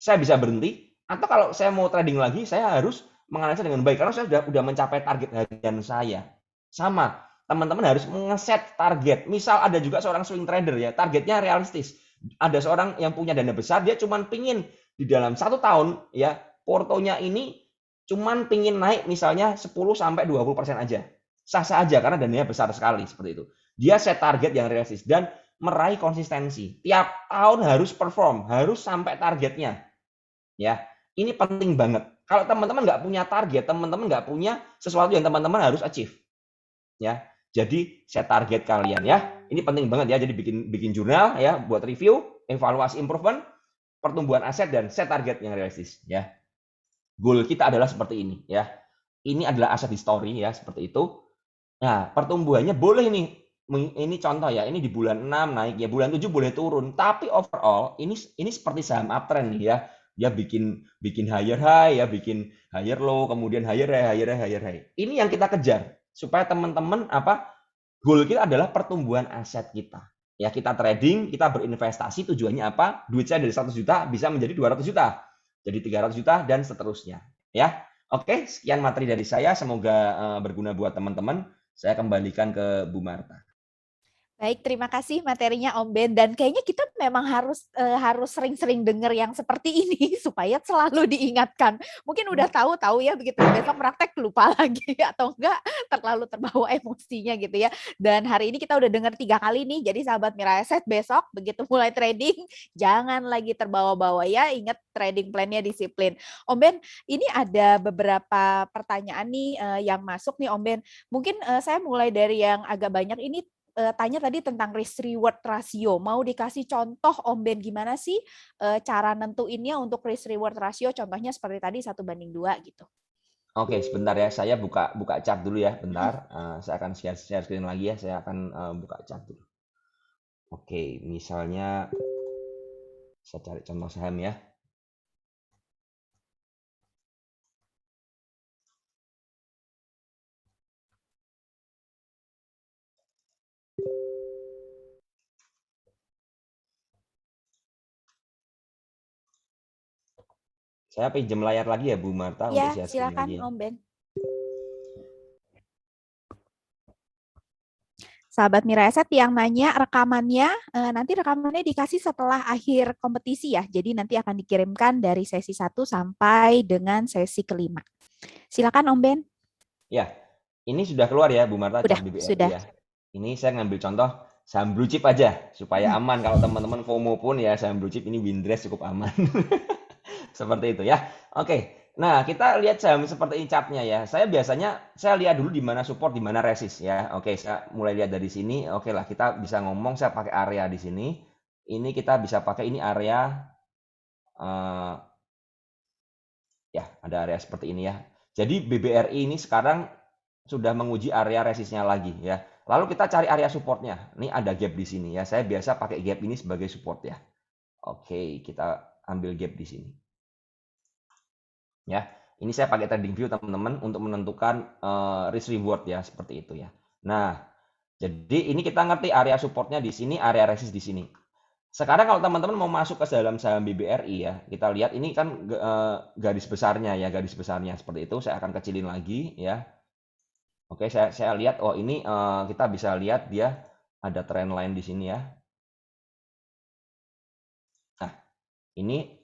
Saya bisa berhenti atau kalau saya mau trading lagi saya harus menganalisa dengan baik karena saya sudah mencapai target harian saya. Sama, teman-teman harus ngeset target. Misal ada juga seorang swing trader ya, targetnya realistis. Ada seorang yang punya dana besar, dia cuma pingin di dalam 1 tahun ya portonya ini cuman pingin naik misalnya 10-20% aja. Sah-sah aja karena dananya besar sekali seperti itu. Dia set target yang realistis dan meraih konsistensi. Tiap tahun harus perform, harus sampai targetnya. Ya, ini penting banget. Kalau teman-teman nggak punya target, teman-teman nggak punya sesuatu yang teman-teman harus achieve. Ya, jadi set target kalian ya. Ini penting banget ya. Jadi bikin jurnal ya buat review, evaluasi improvement, pertumbuhan aset dan set target yang realistis ya. Goal kita adalah seperti ini ya. Ini adalah aset history ya seperti itu. Nah, pertumbuhannya boleh nih. Ini contoh ya, ini di bulan 6 naik ya, bulan 7 boleh turun. Tapi overall ini seperti saham uptrend nih ya. Dia bikin higher high ya, bikin higher low, kemudian higher high, higher high, higher high. Ini yang kita kejar supaya teman-teman goal kita adalah pertumbuhan aset kita. Ya, kita trading, kita berinvestasi tujuannya apa? Duit saya dari 100 juta bisa menjadi 200 juta. Jadi 300 juta dan seterusnya. Ya. Oke, sekian materi dari saya, semoga berguna buat teman-teman. Saya kembalikan ke Bu Marta. Baik, terima kasih materinya Om Ben dan kayaknya kita memang harus sering-sering dengar yang seperti ini supaya selalu diingatkan. Mungkin udah tahu ya begitu besok praktek lupa lagi atau enggak terlalu terbawa emosinya gitu ya. Dan hari ini kita udah dengar 3 kali nih. Jadi sahabat Mira Asset besok begitu mulai trading jangan lagi terbawa-bawa ya. Ingat trading plan-nya disiplin. Om Ben, ini ada beberapa pertanyaan nih yang masuk nih Om Ben. Mungkin saya mulai dari yang agak banyak ini tanya tadi tentang risk reward ratio. Mau dikasih contoh Om Ben gimana sih cara nentuinnya untuk risk reward ratio? Contohnya seperti tadi 1:2 gitu. Oke, sebentar ya. Saya buka chart dulu ya, bentar. Saya akan share screen lagi ya. Saya akan buka chart dulu. Oke, misalnya saya cari contoh saham ya. Saya pinjam layar lagi ya Bu Marta untuk Ya, share screen silakan lagi ya. Om Ben. Sahabat Mira Asset yang nanya rekamannya, nanti rekamannya dikasih setelah akhir kompetisi ya. Jadi nanti akan dikirimkan dari sesi 1 sampai dengan sesi kelima. Silakan Om Ben. Ya, ini sudah keluar ya Bu Marta Udah, chart BBRI sudah. ya. Ini saya ngambil contoh saham blue chip aja supaya aman kalau teman-teman FOMO pun ya saham blue chip ini Windrest cukup aman. Seperti itu ya. Oke. Nah, kita lihat saham seperti ini chartnya ya. Saya lihat dulu di mana support, di mana resist ya. Oke, saya mulai lihat dari sini. Oke lah, kita bisa ngomong saya pakai area di sini. Ini kita bisa pakai ini area ya, ada area seperti ini ya. Jadi BBRI ini sekarang sudah menguji area resistnya lagi ya. Lalu kita cari area supportnya. Ini ada gap di sini ya. Saya biasa pakai gap ini sebagai support ya. Oke, kita ambil gap di sini. Ya, ini saya pakai trading view teman-teman untuk menentukan risk reward ya seperti itu ya. Nah, jadi ini kita ngerti area supportnya di sini, area resist di sini. Sekarang kalau teman-teman mau masuk ke dalam saham BBRI ya, kita lihat ini kan garis besarnya ya, garis besarnya seperti itu. Saya akan kecilin lagi ya. Oke, saya lihat, oh ini kita bisa lihat dia ada trend line di sini ya. Nah, ini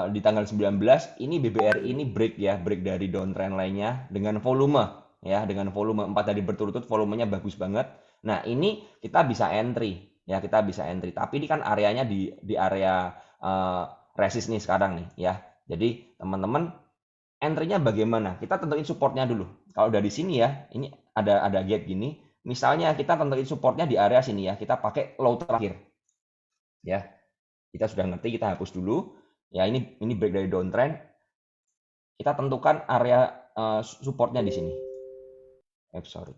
di tanggal 19 ini BBRI ini break ya, break dari downtrend line-nya dengan volume ya, dengan volume 4 hari berturut-turut volumenya bagus banget. Nah, ini kita bisa entry ya, kita bisa entry. Tapi ini kan areanya di area resist nih sekarang nih ya. Jadi teman-teman entry-nya bagaimana? Kita tentuin supportnya dulu. Kalau dari sini ya, ini ada gap gini. Misalnya kita tentuin supportnya di area sini ya. Kita pakai low terakhir. Ya. Kita sudah ngerti, kita hapus dulu. Ya, ini break dari downtrend. Kita tentukan area supportnya di sini. Sorry.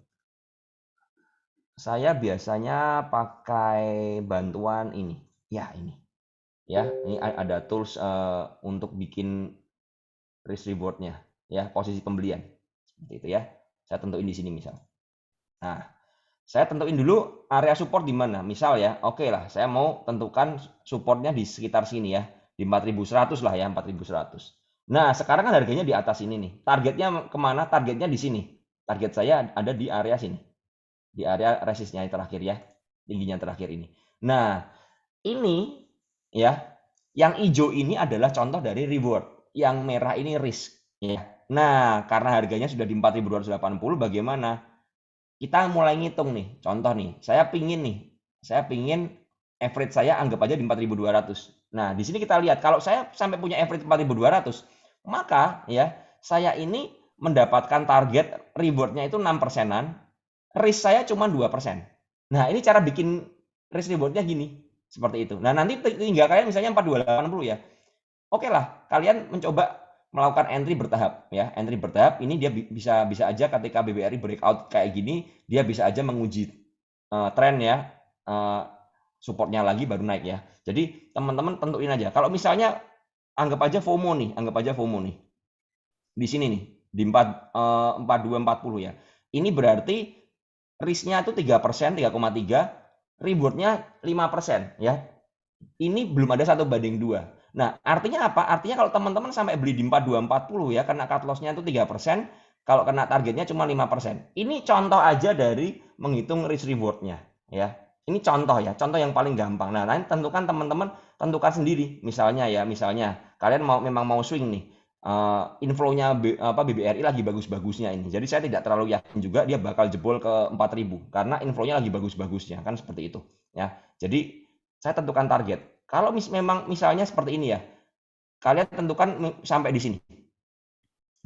Saya biasanya pakai bantuan ini. Ya, ini. Ya, ini ada tools untuk bikin risk reward-nya. Ya, posisi pembelian. Seperti itu ya. Saya tentuin di sini misal. Nah, saya tentuin dulu area support di mana. Misal ya, oke lah, saya mau tentukan supportnya di sekitar sini ya. Di 4100 lah ya, 4100. Nah, sekarang kan harganya di atas ini nih. Targetnya kemana? Targetnya di sini. Target saya ada di area sini. Di area resistnya yang terakhir ya. Tingginya terakhir ini. Nah, ini ya, yang hijau ini adalah contoh dari reward. Yang merah ini risk. Ya. Nah, karena harganya sudah di 4280, bagaimana? Kita mulai ngitung nih, contoh nih, saya pingin average saya anggap aja di 4200. Nah, di sini kita lihat, kalau saya sampai punya average 4200, maka ya, saya ini mendapatkan target rewardnya itu 6%-an, risk saya cuma 2%. Nah, ini cara bikin risk rewardnya gini, seperti itu. Nah, nanti tinggal kalian misalnya 4280 ya. Oke lah, kalian mencoba melakukan entry bertahap ya. Entry bertahap ini dia bisa aja ketika BBRI breakout kayak gini, dia bisa aja menguji tren ya, supportnya lagi baru naik ya. Jadi teman-teman tentuin aja. Kalau misalnya anggap aja FOMO nih. Di sini nih, di 4240 ya. Ini berarti risk-nya itu 3%, 3,3, reward-nya 5% ya. Ini belum ada 1:2. Nah, artinya apa? Artinya kalau teman-teman sampai beli di 4240 ya, karena cut loss-nya itu 3%, kalau kena targetnya cuma 5%. Ini contoh aja dari menghitung risk reward-nya ya. Ini contoh ya, contoh yang paling gampang. Nah, nanti teman-teman tentukan sendiri. Misalnya kalian memang mau swing nih. Inflow-nya BBRI lagi bagus-bagusnya ini. Jadi saya tidak terlalu yakin juga dia bakal jebol ke 4000 karena inflow-nya lagi bagus-bagusnya, kan seperti itu ya. Jadi saya tentukan target. Kalau memang misalnya seperti ini ya, kalian tentukan sampai di sini.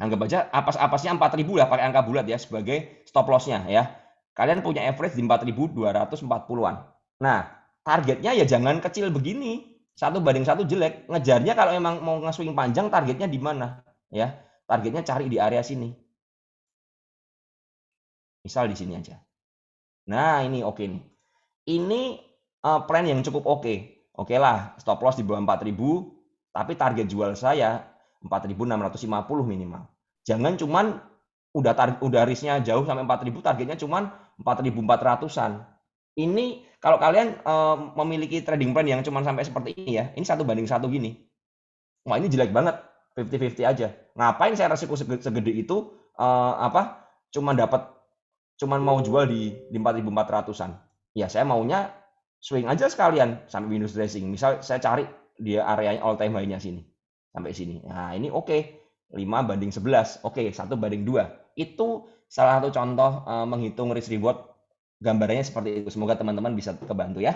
Anggap aja apasnya 4000 lah, pakai angka bulat ya sebagai stop loss-nya ya. Kalian punya average di 4240-an. Nah, targetnya ya jangan kecil begini. 1:1 jelek. Ngejarnya kalau emang mau nge-swing panjang, targetnya di mana? Ya, targetnya cari di area sini. Misal di sini aja. Nah, ini oke nih. Ini plan yang cukup oke. Oke lah, stop loss di bawah 4000, tapi target jual saya 4650 minimal. Jangan cuman udah risknya jauh sampai 4000, targetnya cuman 4400-an. Ini kalau kalian memiliki trading plan yang cuman sampai seperti ini ya, ini 1:1 gini. Wah, ini jelek banget, 50-50 aja. Ngapain saya resiko segede itu cuman dapat cuman mau jual di 4.400-an. Ya saya maunya swing aja sekalian sampai Windows dressing. Misal saya cari dia area all time high-nya sini sampai sini. Nah, ini oke. 5:11. Oke, 1:2. Itu salah satu contoh menghitung risk reward, gambarannya seperti itu. Semoga teman-teman bisa kebantu ya.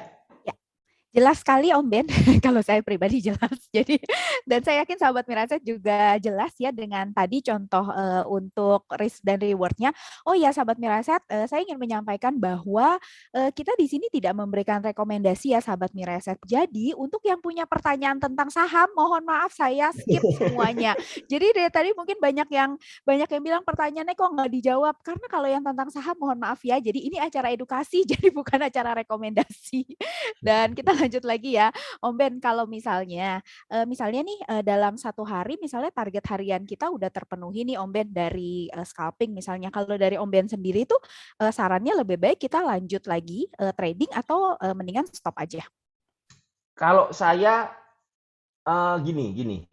Jelas sekali Om Ben, kalau saya pribadi jelas. Jadi dan saya yakin sahabat Miraset juga jelas ya dengan tadi contoh untuk risk dan reward-nya. Oh ya sahabat Miraset, saya ingin menyampaikan bahwa kita di sini tidak memberikan rekomendasi ya sahabat Miraset. Jadi untuk yang punya pertanyaan tentang saham, mohon maaf saya skip semuanya. Jadi dari tadi mungkin banyak yang bilang pertanyaannya kok nggak dijawab karena kalau yang tentang saham mohon maaf ya. Jadi ini acara edukasi, jadi bukan acara rekomendasi. Dan kita lanjut lagi ya, Om Ben. Kalau misalnya nih dalam satu hari, misalnya target harian kita udah terpenuhi nih Om Ben dari scalping misalnya. Kalau dari Om Ben sendiri tuh sarannya lebih baik kita lanjut lagi trading atau mendingan stop aja? Kalau saya gini.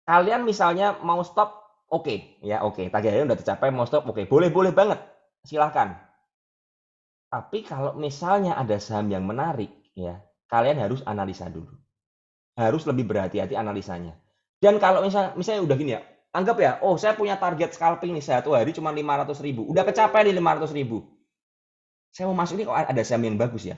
Kalian misalnya mau stop, oke. Targetnya udah tercapai, mau stop, oke. Boleh banget, silahkan. Tapi kalau misalnya ada saham yang menarik, ya kalian harus analisa dulu. Harus lebih berhati-hati analisanya. Dan kalau misalnya udah gini ya, anggap ya, oh saya punya target scalping nih satu hari cuma 500.000. Udah kecapai nih 500.000. Saya mau masuk ini kok ada saham yang bagus ya.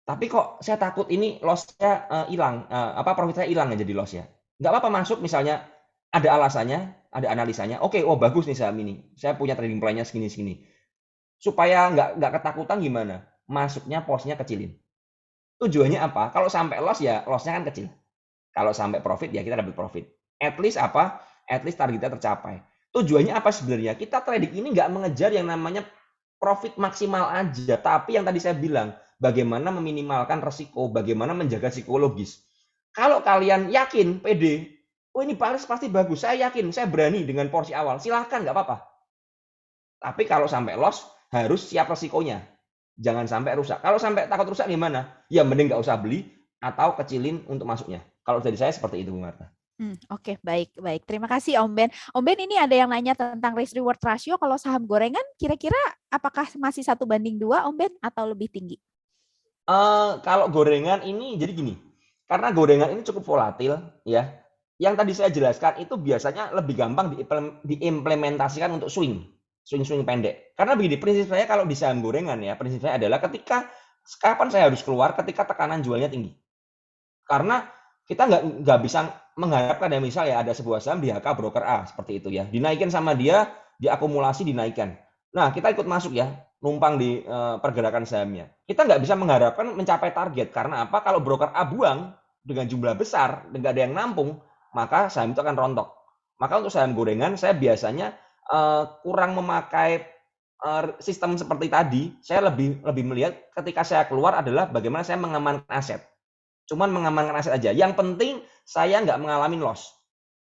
Tapi kok saya takut ini loss-nya hilang, profit saya hilang aja di loss-nya. Nggak apa-apa masuk misalnya ada alasannya, ada analisanya. Oke, oh bagus nih saham ini. Saya punya trading plan-nya segini. Supaya nggak ketakutan gimana? Masuknya posnya kecilin. Tujuannya apa? Kalau sampai loss ya loss-nya kan kecil. Kalau sampai profit ya kita dapat profit. At least apa? At least targetnya tercapai. Tujuannya apa sebenarnya? Kita trading ini nggak mengejar yang namanya profit maksimal aja. Tapi yang tadi saya bilang, bagaimana meminimalkan resiko, bagaimana menjaga psikologis. Kalau kalian yakin, pede, oh ini pasti bagus, saya yakin, saya berani dengan porsi awal, silahkan, nggak apa-apa. Tapi kalau sampai loss, harus siap resikonya. Jangan sampai rusak. Kalau sampai takut rusak gimana? Ya mending nggak usah beli atau kecilin untuk masuknya. Kalau dari saya seperti itu, Bu Marta. Oke, baik. Terima kasih Om Ben. Om Ben, ini ada yang nanya tentang risk reward ratio. Kalau saham gorengan, kira-kira apakah masih 1:2 Om Ben atau lebih tinggi? Kalau gorengan ini jadi gini, karena gorengan ini cukup volatil ya. Yang tadi saya jelaskan itu biasanya lebih gampang diimplementasikan untuk swing pendek. Karena begini, prinsip saya kalau di saham gorengan ya, prinsip saya adalah kapan saya harus keluar ketika tekanan jualnya tinggi. Karena kita nggak bisa mengharapkan ya, misal ya ada sebuah saham di HK broker A seperti itu ya, dinaikin sama dia, diakumulasi dinaikkan. Nah kita ikut masuk ya, numpang di pergerakan sahamnya. Kita nggak bisa mengharapkan mencapai target karena apa? Kalau broker A buang dengan jumlah besar, nggak ada yang nampung, maka saham itu akan rontok. Maka untuk saham gorengan saya biasanya kurang memakai sistem seperti tadi. Saya lebih melihat ketika saya keluar adalah bagaimana saya mengamankan aset. Cuman mengamankan aset aja. Yang penting saya nggak mengalami loss.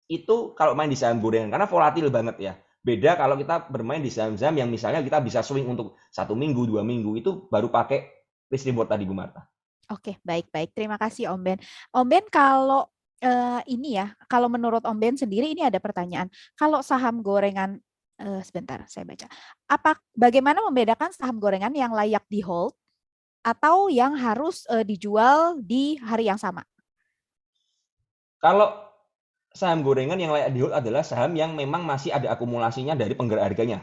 Itu kalau main di saham gorengan karena volatil banget ya. Beda kalau kita bermain di saham-saham yang misalnya kita bisa swing untuk 1 minggu, 2 minggu, itu baru pakai risk reward tadi Bu Marta. Oke, baik. Terima kasih Om Ben. Om Ben, kalau ini ya, kalau menurut Om Ben sendiri ini ada pertanyaan. Kalau saham gorengan, sebentar saya baca. Bagaimana membedakan saham gorengan yang layak di hold atau yang harus dijual di hari yang sama? Kalau saham gorengan yang layak di hold adalah saham yang memang masih ada akumulasinya dari penggerak harganya.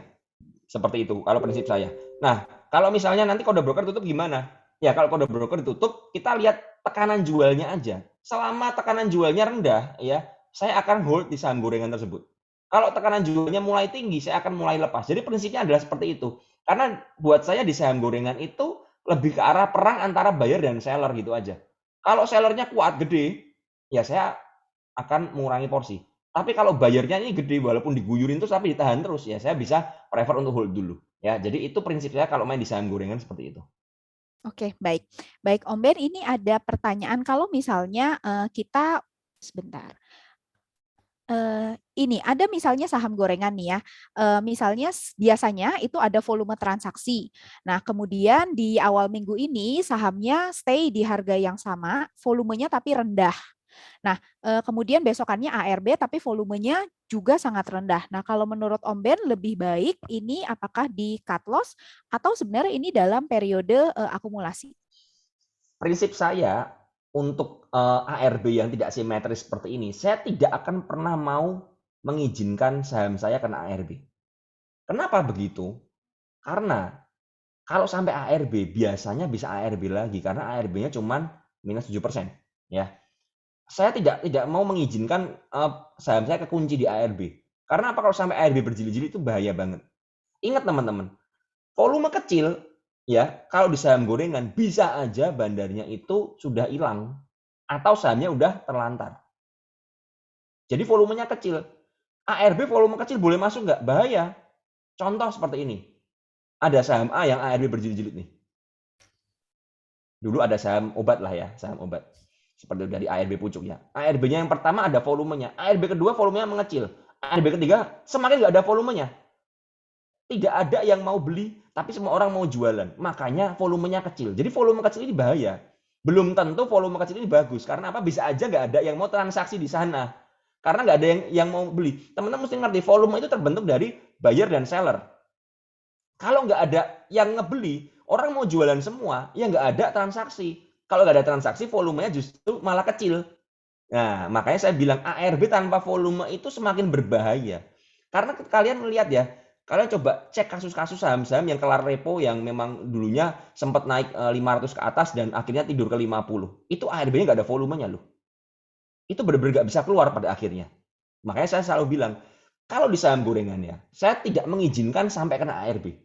Seperti itu, kalau prinsip saya. Nah, kalau misalnya nanti kode broker tutup gimana? Ya, kalau kode broker ditutup, kita lihat tekanan jualnya aja. Selama tekanan jualnya rendah, ya, saya akan hold di saham gorengan tersebut. Kalau tekanan jualnya mulai tinggi, saya akan mulai lepas. Jadi prinsipnya adalah seperti itu. Karena buat saya di saham gorengan itu lebih ke arah perang antara buyer dan seller gitu aja. Kalau sellernya kuat, gede, ya saya akan mengurangi porsi. Tapi kalau bayarnya ini gede, walaupun diguyurin terus tapi ditahan terus, ya saya bisa prefer untuk hold dulu. Ya, jadi itu prinsip saya kalau main di saham gorengan seperti itu. Oke, baik. Baik, Om Ben, ini ada pertanyaan kalau misalnya kita sebentar. Ini ada misalnya saham gorengan nih ya, misalnya biasanya itu ada volume transaksi. Nah, kemudian di awal minggu ini sahamnya stay di harga yang sama, volumenya tapi rendah. Nah, kemudian besokannya ARB tapi volumenya juga sangat rendah. Nah, kalau menurut Om Ben lebih baik ini apakah di cut loss atau sebenarnya ini dalam periode akumulasi? Prinsip saya untuk ARB yang tidak simetris seperti ini, saya tidak akan pernah mau mengizinkan saham saya kena ARB. Kenapa begitu? Karena kalau sampai ARB, biasanya bisa ARB lagi karena ARB-nya cuma minus 7%. Ya. Saya tidak mau mengizinkan saham saya kekunci di ARB. Karena apa, kalau sampai ARB berjilid-jilid itu bahaya banget. Ingat teman-teman, volume kecil ya, kalau di saham gorengan bisa aja bandarnya itu sudah hilang atau sahamnya udah terlantar. Jadi volumenya kecil. ARB volume kecil boleh masuk nggak? Bahaya. Contoh seperti ini. Ada saham A yang ARB berjilid-jilid nih. Dulu ada saham obat lah ya, saham obat. Seperti dari ARB pucuk ya. ARB-nya yang pertama ada volumenya. ARB kedua volumenya mengecil. ARB ketiga semakin nggak ada volumenya. Tidak ada yang mau beli, tapi semua orang mau jualan. Makanya volumenya kecil. Jadi volume kecil ini bahaya. Belum tentu volume kecil ini bagus. Karena apa? Bisa aja nggak ada yang mau transaksi di sana. Karena nggak ada yang mau beli. Teman-teman mesti ngerti, volume itu terbentuk dari buyer dan seller. Kalau nggak ada yang ngebeli, orang mau jualan semua, ya nggak ada transaksi. Kalau nggak ada transaksi, volumenya justru malah kecil. Nah, makanya saya bilang ARB tanpa volume itu semakin berbahaya. Karena kalian melihat ya, kalian coba cek kasus-kasus saham-saham yang kelar repo yang memang dulunya sempat naik 500 ke atas dan akhirnya tidur ke 50. Itu ARB-nya nggak ada volumenya loh. Itu benar-benar nggak bisa keluar pada akhirnya. Makanya saya selalu bilang, kalau di saham gorengan ya, saya tidak mengizinkan sampai kena ARB.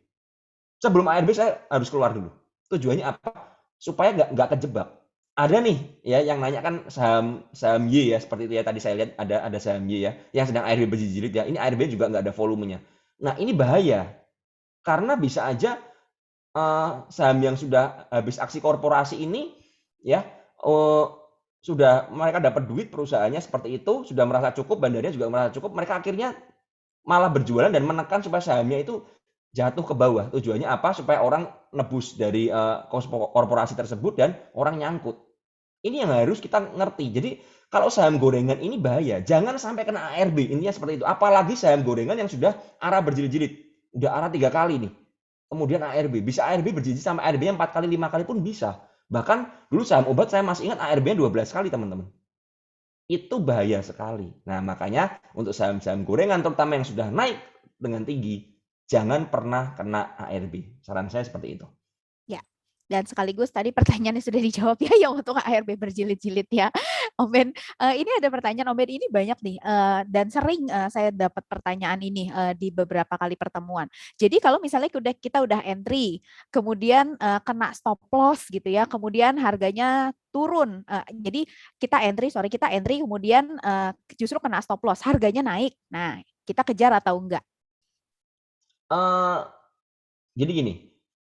Sebelum ARB saya harus keluar dulu. Tujuannya apa? Supaya nggak kejebak. Ada nih ya yang nanya kan saham Y ya, seperti itu ya, tadi saya lihat ada saham Y ya yang sedang ARB berjilid ya. Ini ARB juga nggak ada volumenya. Nah, ini bahaya karena bisa aja saham yang sudah habis aksi korporasi ini ya sudah mereka dapat duit, perusahaannya seperti itu, sudah merasa cukup, bandarnya juga merasa cukup, mereka akhirnya malah berjualan dan menekan supaya sahamnya itu jatuh ke bawah. Tujuannya apa? Supaya orang nebus dari korporasi tersebut dan orang nyangkut. Ini yang harus kita ngerti. Jadi kalau saham gorengan ini bahaya. Jangan sampai kena ARB. Intinya seperti itu. Apalagi saham gorengan yang sudah arah berjilid-jilid. Udah arah 3 kali nih. Kemudian ARB. Bisa ARB berjilid sampai ARB-nya 4 kali, 5 kali pun bisa. Bahkan dulu saham obat saya masih ingat ARB-nya 12 kali teman-teman. Itu bahaya sekali. Nah makanya untuk saham-saham gorengan terutama yang sudah naik dengan tinggi, jangan pernah kena ARB. Saran saya seperti itu. Ya, dan sekaligus tadi pertanyaannya sudah dijawab ya, yang untuk ARB berjilid-jilid ya. Om Ben, ini ada pertanyaan Om Ben, ini banyak nih dan sering saya dapat pertanyaan ini di beberapa kali pertemuan. Jadi kalau misalnya kita udah entry, kemudian kena stop loss gitu ya, kemudian harganya turun. Jadi kita entry kemudian justru kena stop loss, harganya naik. Nah, kita kejar atau enggak? Jadi gini,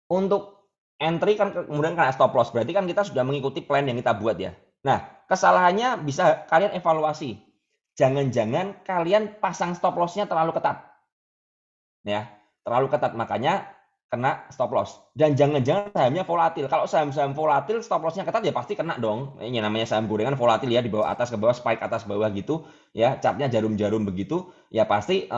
untuk entry kan kemudian kena stop loss, berarti kan kita sudah mengikuti plan yang kita buat ya. Nah, kesalahannya bisa kalian evaluasi. Jangan-jangan kalian pasang stop loss-nya terlalu ketat. Ya, terlalu ketat makanya kena stop loss. Dan jangan-jangan sahamnya volatil. Kalau saham-saham volatil stop loss-nya ketat ya pasti kena dong. Ini namanya saham gorengan volatil ya, di bawah atas ke bawah, spike atas bawah gitu ya, chartnya jarum-jarum begitu, ya pasti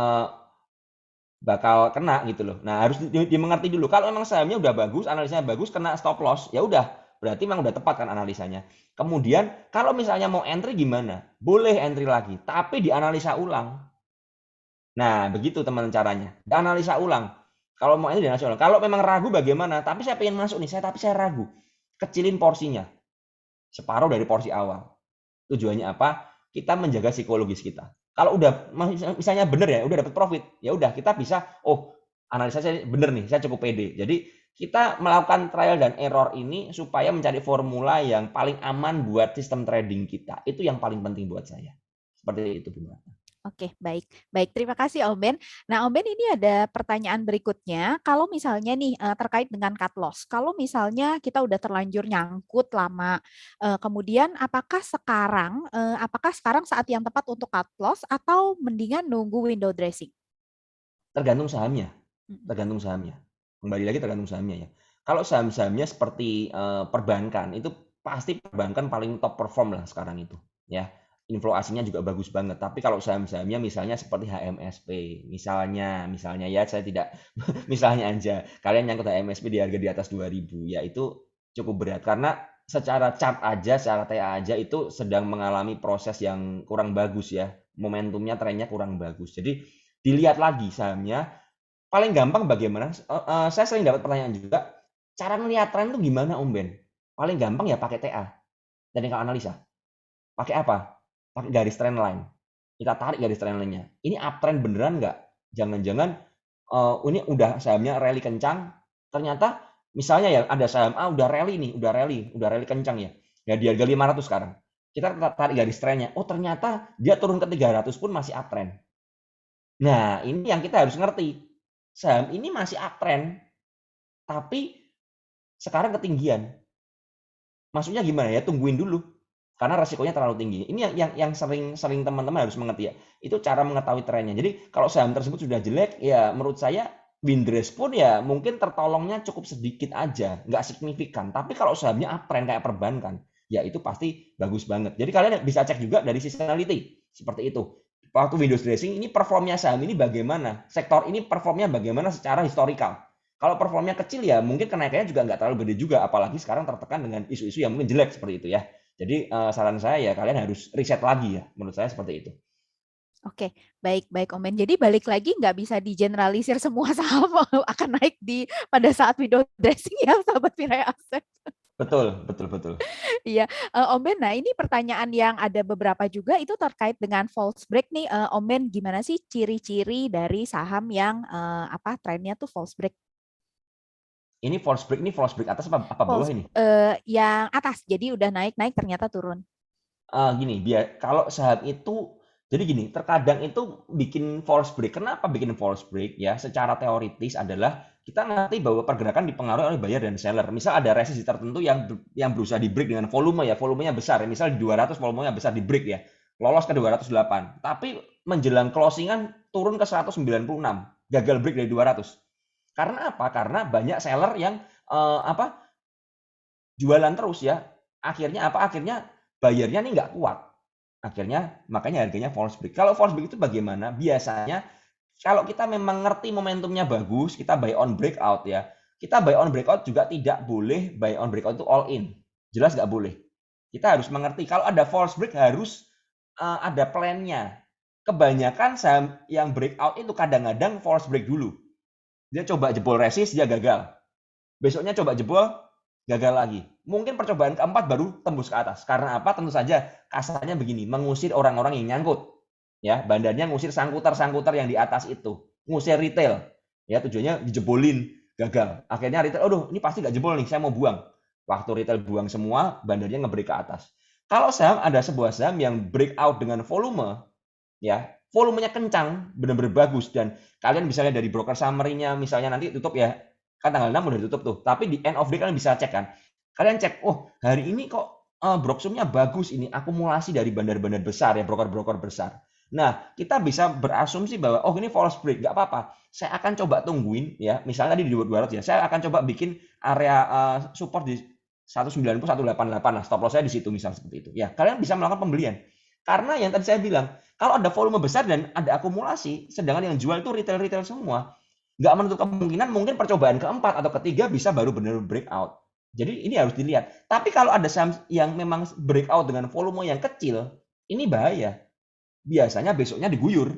bakal kena gitu loh. Nah, harus dimengerti dulu. Kalau memang sahamnya udah bagus, analisanya bagus, kena stop loss, ya udah, berarti memang udah tepat kan analisanya. Kemudian, kalau misalnya mau entry gimana? Boleh entry lagi, tapi dianalisa ulang. Nah, begitu teman caranya. Dianalisa ulang. Kalau mau entry dianalisa ulang. Kalau memang ragu bagaimana? Tapi saya pengen masuk nih, tapi saya ragu. Kecilin porsinya. Separuh dari porsi awal. Tujuannya apa? Kita menjaga psikologis kita. Kalau udah misalnya benar ya, udah dapat profit, ya udah kita bisa, analisa saya benar nih, saya cukup pede. Jadi kita melakukan trial dan error ini supaya mencari formula yang paling aman buat sistem trading kita. Itu yang paling penting buat saya. Seperti itu, Bu. Oke, baik. Baik, terima kasih Om Ben. Nah, Om Ben, ini ada pertanyaan berikutnya. Kalau misalnya nih terkait dengan cut loss. Kalau misalnya kita udah terlanjur nyangkut lama, kemudian apakah sekarang saat yang tepat untuk cut loss atau mendingan nunggu window dressing? Tergantung sahamnya. Tergantung sahamnya. Kembali lagi tergantung sahamnya ya. Kalau saham-sahamnya seperti perbankan, itu pasti perbankan paling top perform lah sekarang itu. ya. Inflow asingnya juga bagus banget. Tapi kalau saham-sahamnya misalnya seperti HMSP, misalnya ya saya tidak misalnya aja kalian nyangkut HMSP di harga di atas 2000, ya itu cukup berat karena secara chart aja, secara TA aja itu sedang mengalami proses yang kurang bagus ya. Momentumnya, trennya kurang bagus. Jadi dilihat lagi sahamnya. Paling gampang bagaimana? Saya sering dapat pertanyaan juga, cara ngelihat tren itu gimana Om Ben? Paling gampang ya pakai TA, teknikal analisa. Pakai apa? Pakai garis trend line. Kita tarik garis trend line-nya. Ini uptrend beneran nggak? Jangan-jangan ini udah sahamnya rally kencang, ternyata misalnya ya ada saham A udah rally kencang ya. Ya di harga 500 sekarang. Kita tarik garis trendnya. Oh ternyata dia turun ke 300 pun masih uptrend. Nah ini yang kita harus ngerti. Saham ini masih uptrend, tapi sekarang ketinggian. Maksudnya gimana ya? Tungguin dulu. Karena resikonya terlalu tinggi. Ini yang sering teman-teman harus mengerti ya. Itu cara mengetahui trennya. Jadi kalau saham tersebut sudah jelek, ya menurut saya Windrest pun ya mungkin tertolongnya cukup sedikit aja, nggak signifikan. Tapi kalau sahamnya uptrend kayak perbankan, ya itu pasti bagus banget. Jadi kalian bisa cek juga dari seasonality seperti itu. Waktu windows dressing ini performnya saham ini bagaimana? Sektor ini performnya bagaimana secara historikal? Kalau performnya kecil ya mungkin kenaikannya juga nggak terlalu gede juga, apalagi sekarang tertekan dengan isu-isu yang mungkin jelek seperti itu ya. Jadi saran saya ya kalian harus riset lagi ya, menurut saya seperti itu. Oke, baik Om Ben. Jadi balik lagi nggak bisa digeneralisir semua saham akan naik pada saat window dressing ya, sahabat Mirai Aset. Betul. Iya, Om Ben. Nah ini pertanyaan yang ada beberapa juga itu terkait dengan false break nih, Om Ben. Gimana sih ciri-ciri dari saham yang trennya tuh false break? Ini false break atas apa bawah ini? Yang atas, jadi udah naik ternyata turun. Gini, kalau saham itu, jadi gini, terkadang itu bikin false break. Kenapa bikin false break ya? Secara teoritis adalah kita ngerti bahwa pergerakan dipengaruhi oleh buyer dan seller. Misal ada resisi tertentu yang berusaha di break dengan volume ya, volumenya besar ya. Misal di 200 volumenya besar di break ya, lolos ke 208. Tapi menjelang closingan turun ke 196, gagal break dari 200. Karena apa? Karena banyak seller yang jualan terus ya. Akhirnya apa? Akhirnya bayarnya nih nggak kuat. Akhirnya makanya harganya false break. Kalau false break itu bagaimana? Biasanya kalau kita memang ngerti momentumnya bagus, kita buy on breakout ya. Kita buy on breakout juga tidak boleh buy on breakout itu all in. Jelas nggak boleh. Kita harus mengerti kalau ada false break harus ada plan-nya. Kebanyakan saham yang breakout itu kadang-kadang false break dulu. Dia coba jebol resist, dia gagal. Besoknya coba jebol, gagal lagi. Mungkin percobaan keempat baru tembus ke atas. Karena apa? Tentu saja kasarnya begini, mengusir orang-orang yang nyangkut. Ya, bandarnya ngusir sangkutar-sangkutar yang di atas itu. Ngusir retail. Ya, tujuannya dijebolin, gagal. Akhirnya retail, aduh, ini pasti nggak jebol nih, saya mau buang. Waktu retail buang semua, bandarnya nge-break ke atas. Kalau saham ada sebuah saham yang breakout dengan volume, ya, volumenya kencang, benar-benar bagus dan kalian bisa lihat dari broker summary-nya, misalnya nanti tutup ya, kan tanggal 6 udah ditutup tuh. Tapi di end of day kalian bisa cek kan. Kalian cek, oh hari ini kok broksumnya bagus ini, akumulasi dari bandar-bandar besar ya, broker-broker besar. Nah, kita bisa berasumsi bahwa, oh ini false break, nggak apa-apa. Saya akan coba tungguin ya, misalnya tadi di 200 ya, saya akan coba bikin area support di 190, 188 lah, stop loss saya di situ misalnya seperti itu. Ya, kalian bisa melakukan pembelian. Karena yang tadi saya bilang, kalau ada volume besar dan ada akumulasi, sedangkan yang jual itu retail-retail semua, nggak menutup kemungkinan mungkin percobaan keempat atau ketiga bisa baru benar-benar breakout. Jadi ini harus dilihat. Tapi kalau ada saham yang memang breakout dengan volume yang kecil, ini bahaya. Biasanya besoknya diguyur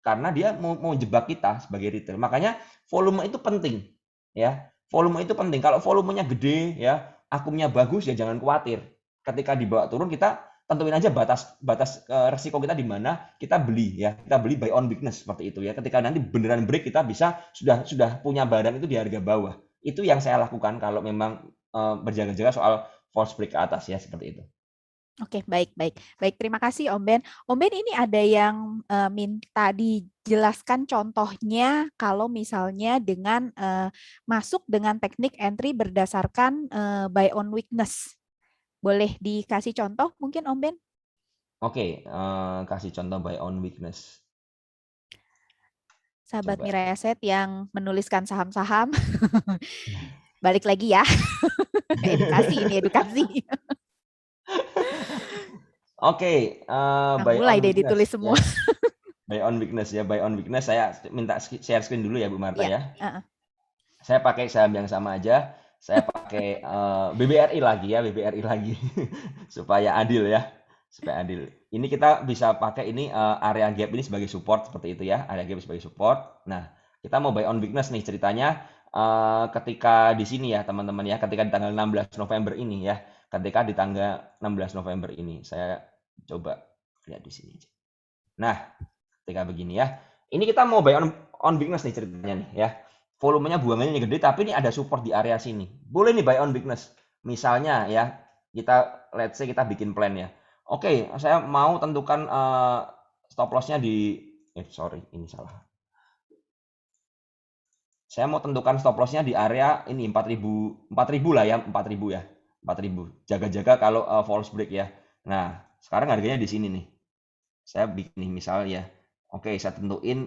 karena dia mau jebak kita sebagai retail. Makanya volume itu penting, ya. Volume itu penting. Kalau volumenya gede, ya, akumnya bagus, ya jangan khawatir. Ketika dibawa turun kita tentuin aja batas resiko kita di mana kita beli ya. Kita beli buy on weakness seperti itu ya. Ketika nanti beneran break kita bisa sudah punya barang itu di harga bawah. Itu yang saya lakukan kalau memang berjaga-jaga soal false break ke atas ya seperti itu. Oke, baik. Terima kasih Om Ben. Om Ben, ini ada yang minta dijelaskan contohnya kalau misalnya dengan masuk dengan teknik entry berdasarkan buy on weakness. Boleh dikasih contoh mungkin Om Ben? Oke, kasih contoh buy on weakness. Sahabat Coba. Mirai Aset yang menuliskan saham-saham, balik lagi ya. Edukasi. Oke, Nah, buy mulai on deh weakness ditulis ya. semua. Buy on weakness ya, buy on weakness. Saya minta share screen dulu ya Bu Marta Iya. ya. Saya pakai saham yang sama aja. Saya pakai BBRI lagi ya, BBRI lagi supaya adil ya, supaya adil. Ini kita bisa pakai ini area gap ini sebagai support seperti itu ya, area gap sebagai support. Nah, kita mau buy on weakness nih ceritanya ketika di sini ya teman-teman ya, ketika di tanggal 16 November ini ya, ketika di tanggal 16 November ini, saya coba lihat di sini. Nah, ketika begini ya, ini kita mau buy on weakness nih ceritanya nih ya. Volumenya buangannya gede tapi ini ada support di area sini. Boleh nih buy on weakness. Misalnya ya, kita let's say kita bikin plan ya. Oke, saya mau tentukan stop loss-nya di sorry, ini salah. Saya mau tentukan stop loss-nya di area ini 4000 lah ya, 4000 ya. 4000. Jaga-jaga kalau false break ya. Nah, sekarang harganya di sini nih. Saya bikin nih misal ya. Oke, saya tentuin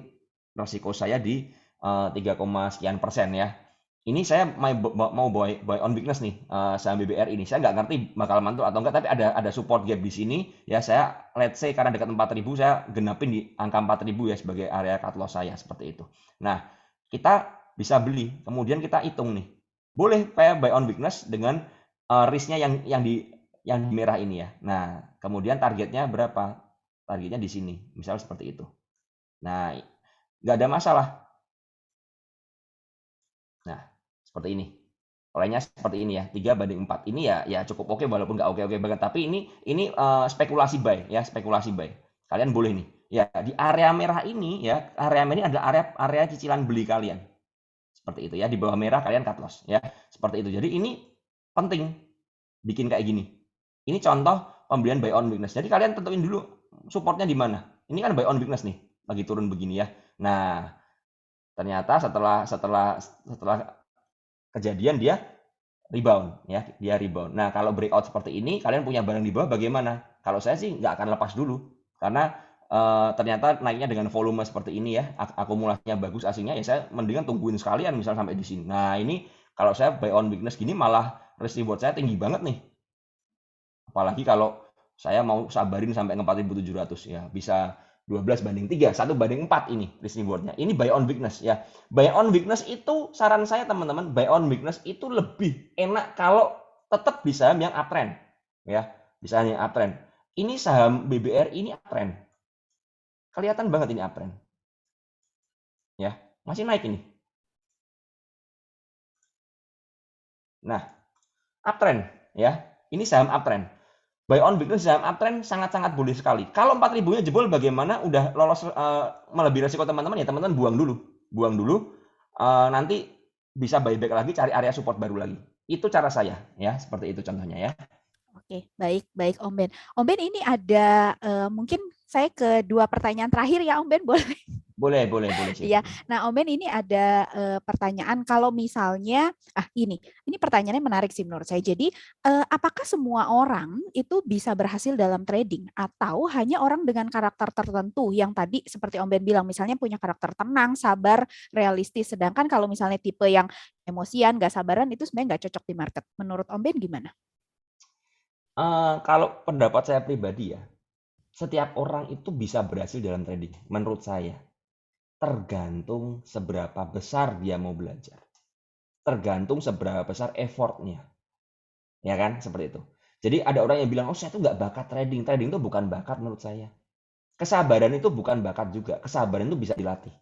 resiko saya di 3, sekian persen ya. Ini saya mau buy on weakness nih saham BBR ini. Saya nggak ngerti bakal mantul atau enggak, tapi ada support gap di sini. Ya saya let's say karena dekat 4000 saya genapin di angka 4000 ya sebagai area cut loss saya seperti itu. Nah, kita bisa beli. Kemudian kita hitung nih. Boleh buy on weakness dengan risk-nya yang di merah ini ya. Nah, kemudian targetnya berapa? Targetnya di sini, misal seperti itu. Nah, nggak ada masalah. Nah, seperti ini. Olehnya seperti ini ya, 3/4. Ini ya cukup oke walaupun nggak oke-oke banget. Tapi ini spekulasi buy ya, spekulasi buy. Kalian boleh nih. Ya, di area merah ini ya, area merah ini adalah area cicilan beli kalian. Seperti itu ya, di bawah merah kalian cut loss ya. Seperti itu. Jadi ini penting bikin kayak gini. Ini contoh pembelian buy on weakness. Jadi kalian tentuin dulu supportnya di mana. Ini kan buy on weakness nih, lagi turun begini ya. Nah, ternyata setelah kejadian dia rebound ya, dia rebound. Nah, kalau breakout seperti ini, kalian punya barang di bawah bagaimana? Kalau saya sih nggak akan lepas dulu, karena ternyata naiknya dengan volume seperti ini ya, akumulasinya bagus aslinya ya, saya mendingan tungguin sekalian misal sampai di sini. Nah, ini kalau saya buy on weakness gini malah risk reward saya tinggi banget nih. Apalagi kalau saya mau sabarin sampai ke 4.700 ya, bisa 12/3, 1/4 ini risk reward-nya. Ini buy on weakness ya. Buy on weakness itu saran saya teman-teman, buy on weakness itu lebih enak kalau tetap di saham yang uptrend ya, di saham yang uptrend. Ini saham BBR ini uptrend. Kelihatan banget ini uptrend. Ya, masih naik ini. Nah, uptrend ya. Ini saham uptrend. Buy on weakness saham uptrend sangat-sangat boleh sekali. Kalau 4.000-nya jebol bagaimana? Udah lolos melebihi resiko teman-teman ya, teman-teman buang dulu. Nanti bisa buyback lagi, cari area support baru lagi. Itu cara saya ya, seperti itu contohnya ya. Oke, baik Om Ben. Om Ben ini ada mungkin saya ke 2 pertanyaan terakhir ya Om Ben, boleh? Boleh. Iya. Nah, Om Ben ini ada pertanyaan kalau misalnya ini pertanyaannya menarik sih menurut saya. Jadi, apakah semua orang itu bisa berhasil dalam trading atau hanya orang dengan karakter tertentu yang tadi seperti Om Ben bilang misalnya punya karakter tenang, sabar, realistis. Sedangkan kalau misalnya tipe yang emosian, gak sabaran itu sebenarnya nggak cocok di market. Menurut Om Ben gimana? Kalau pendapat saya pribadi ya, setiap orang itu bisa berhasil dalam trading. Menurut saya, tergantung seberapa besar dia mau belajar. Tergantung seberapa besar effortnya. Ya kan? Seperti itu. Jadi ada orang yang bilang, oh saya tuh nggak bakat trading. Trading itu bukan bakat menurut saya. Kesabaran itu bukan bakat juga. Kesabaran itu bisa dilatih.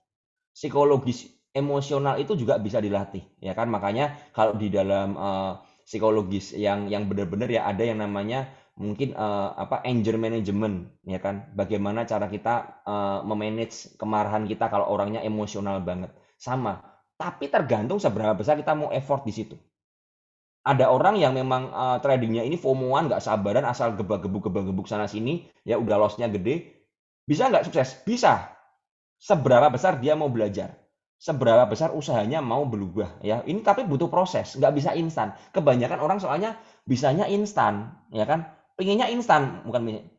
Psikologis, emosional itu juga bisa dilatih. Ya kan? Makanya kalau di dalam psikologis yang benar-benar ya ada yang namanya mungkin anger management ya kan, bagaimana cara kita memanage kemarahan kita kalau orangnya emosional banget sama, tapi tergantung seberapa besar kita mau effort di situ. Ada orang yang memang tradingnya ini FOMO-an, nggak sabaran, asal gebak-gebuk sana sini ya udah loss-nya gede, bisa nggak sukses? Bisa. Seberapa besar dia mau belajar, seberapa besar usahanya mau berubah ya, ini tapi butuh proses, nggak bisa instan. Kebanyakan orang soalnya bisanya instan ya kan, pengennya instan,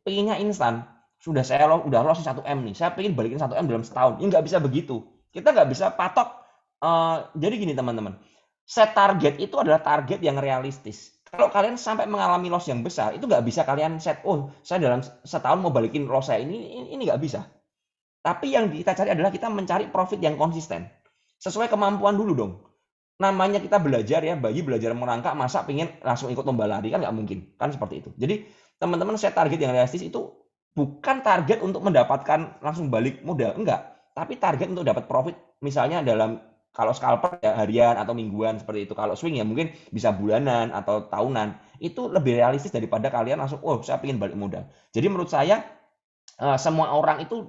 pengennya instan. Sudah saya udah loss 1M nih, saya pengen balikin 1M dalam setahun. Ini nggak bisa begitu, kita nggak bisa patok. Jadi gini teman-teman, set target itu adalah target yang realistis. Kalau kalian sampai mengalami loss yang besar, itu nggak bisa kalian set, oh saya dalam setahun mau balikin loss saya ini nggak bisa. Tapi yang kita cari adalah kita mencari profit yang konsisten. Sesuai kemampuan dulu dong. Namanya kita belajar ya, bayi belajar merangkak, masa pengen langsung ikut lomba lari, kan nggak mungkin. Kan seperti itu. Jadi teman-teman set target yang realistis itu bukan target untuk mendapatkan langsung balik modal, enggak. Tapi target untuk dapat profit, misalnya dalam kalau scalper ya harian atau mingguan seperti itu. Kalau swing ya mungkin bisa bulanan atau tahunan. Itu lebih realistis daripada kalian langsung, oh saya pengen balik modal. Jadi menurut saya semua orang itu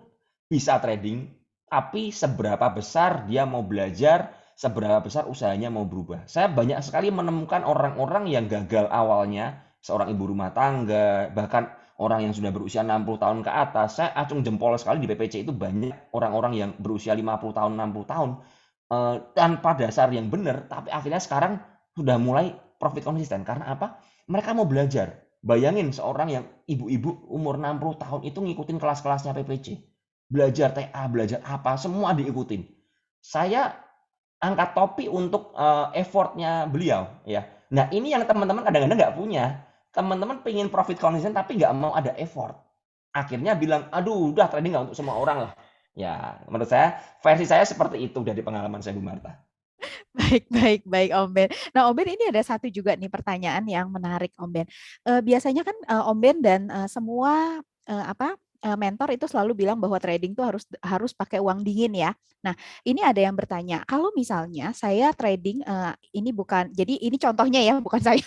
bisa trading, tapi seberapa besar dia mau belajar, seberapa besar usahanya mau berubah. Saya banyak sekali menemukan orang-orang yang gagal awalnya, seorang ibu rumah tangga, bahkan orang yang sudah berusia 60 tahun ke atas. Saya acung jempol sekali di PPC itu banyak orang-orang yang berusia 50 tahun, 60 tahun tanpa dasar yang benar, tapi akhirnya sekarang sudah mulai profit konsisten. Karena apa? Mereka mau belajar. Bayangin seorang yang ibu-ibu umur 60 tahun itu ngikutin kelas-kelasnya PPC. Belajar TA, belajar apa, semua diikutin. Saya angkat topi untuk effortnya beliau. Ya. Nah ini yang teman-teman kadang-kadang nggak punya. Teman-teman pengen profit konsisten tapi nggak mau ada effort. Akhirnya bilang, aduh udah trading nggak untuk semua orang lah. Ya, menurut saya versi saya seperti itu dari pengalaman saya Bu Marta. Baik, baik, baik, Om Ben. Nah, Om Ben ini ada satu juga nih pertanyaan yang menarik, Om Ben. Biasanya kan Om Ben dan semua mentor itu selalu bilang bahwa trading tuh harus pakai uang dingin ya. Nah, ini ada yang bertanya, kalau misalnya saya trading ini bukan, jadi ini contohnya ya, bukan saya,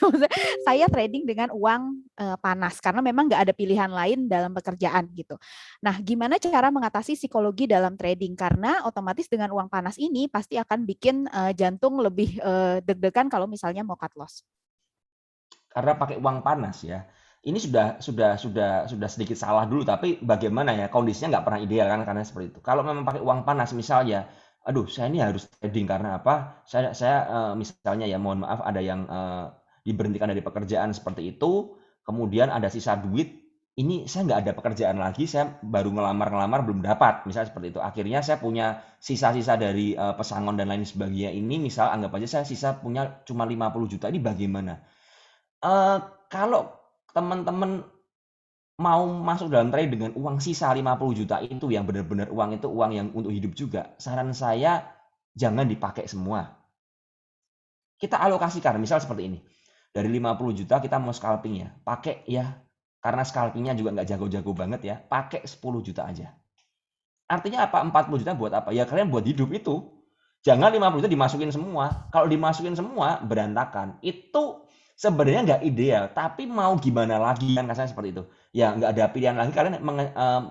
saya trading dengan uang panas karena memang nggak ada pilihan lain dalam pekerjaan gitu. Nah, gimana cara mengatasi psikologi dalam trading? Karena otomatis dengan uang panas ini pasti akan bikin jantung lebih deg-degan kalau misalnya mau cut loss. Karena pakai uang panas ya. Ini sudah sedikit salah dulu, tapi bagaimana ya kondisinya nggak pernah ideal kan karena seperti itu. Kalau memang pakai uang panas misalnya, aduh saya ini harus trading karena apa? Saya misalnya ya mohon maaf ada yang diberhentikan dari pekerjaan seperti itu, kemudian ada sisa duit, ini saya nggak ada pekerjaan lagi, saya baru ngelamar belum dapat, misalnya seperti itu. Akhirnya saya punya sisa-sisa dari pesangon dan lain sebagainya ini, misal anggap aja saya sisa punya cuma 50 juta, ini bagaimana? Kalau teman-teman mau masuk dalam trade dengan uang sisa 50 juta itu yang benar-benar uang itu uang yang untuk hidup juga, saran saya jangan dipakai semua. Kita alokasikan, misal seperti ini. Dari 50 juta kita mau scalping ya, pakai ya, karena scalpingnya juga nggak jago-jago banget ya, pakai 10 juta aja. Artinya apa? 40 juta buat apa? Ya kalian buat hidup itu. Jangan 50 juta dimasukin semua. Kalau dimasukin semua, berantakan. Itu sebenarnya nggak ideal. Tapi mau gimana lagi kan kasarnya seperti itu. Ya nggak ada pilihan lagi. Kalian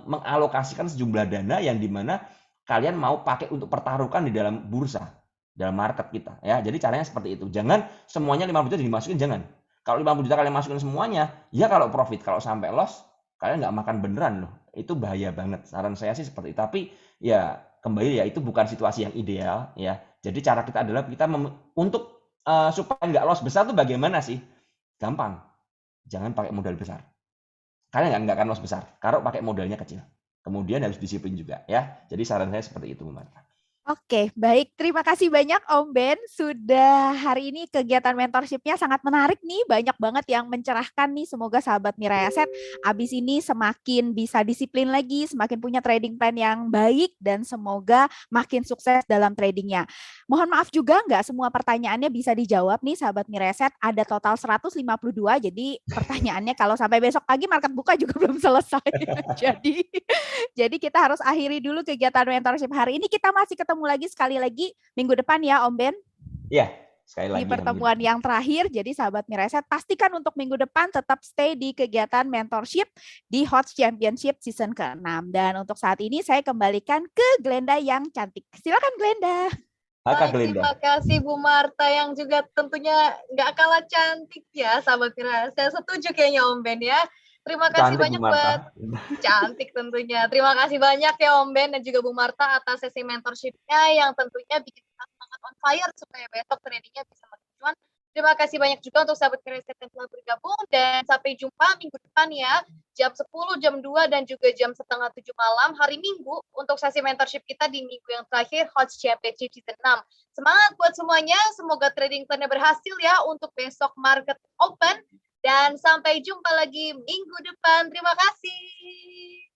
mengalokasikan sejumlah dana yang dimana kalian mau pakai untuk pertaruhkan di dalam bursa. Dalam market kita. Ya, jadi caranya seperti itu. Jangan semuanya 50 juta dimasukin, jangan. Kalau 50 juta kalian masukin semuanya, ya kalau profit. Kalau sampai loss, kalian nggak makan beneran loh. Itu bahaya banget. Saran saya sih seperti itu. Tapi ya kembali ya itu bukan situasi yang ideal ya. Jadi cara kita adalah kita untuk supaya nggak loss besar tuh bagaimana sih? Gampang. Jangan pakai modal besar. Kalian nggak akan loss besar. Kalau pakai modalnya kecil. Kemudian harus disiplin juga ya. Jadi saran saya seperti itu, Bu Marta. Oke, baik. Terima kasih banyak Om Ben. Sudah hari ini kegiatan mentorship-nya sangat menarik nih. Banyak banget yang mencerahkan nih. Semoga sahabat Mirai Aset abis ini semakin bisa disiplin lagi, semakin punya trading plan yang baik, dan semoga makin sukses dalam tradingnya. Mohon maaf juga nggak semua pertanyaannya bisa dijawab nih sahabat Mirai Aset. Ada total 152, jadi pertanyaannya kalau sampai besok pagi market buka juga belum selesai. Jadi kita harus akhiri dulu kegiatan mentorship hari ini. Kita masih ketemu lagi sekali lagi minggu depan ya Om Ben. Iya, sekali lagi. Di pertemuan yang terakhir. Jadi sahabat Miraset, pastikan untuk minggu depan tetap stay di kegiatan mentorship di HOTS Championship season ke-6. Dan untuk saat ini saya kembalikan ke Glenda yang cantik. Silakan Glenda. Terima kasih Bu Marta yang juga tentunya nggak kalah cantik ya sahabat Miraset. Saya setuju kayaknya Om Ben ya. Terima kasih Cantik, banyak buat cantik tentunya. Terima kasih banyak ya Om Ben dan juga Bu Marta atas sesi mentorship-nya yang tentunya bikin kita semangat on fire supaya besok tradingnya bisa makin cuan. Terima kasih banyak juga untuk sahabat Miraset yang telah bergabung dan sampai jumpa minggu depan ya. jam 10, jam 2, dan juga jam setengah 7 malam hari Minggu untuk sesi mentorship kita di minggu yang terakhir HOTS Championship Season 6. Semangat buat semuanya, semoga trading plan-nya berhasil ya untuk besok market open, dan sampai jumpa lagi minggu depan. Terima kasih.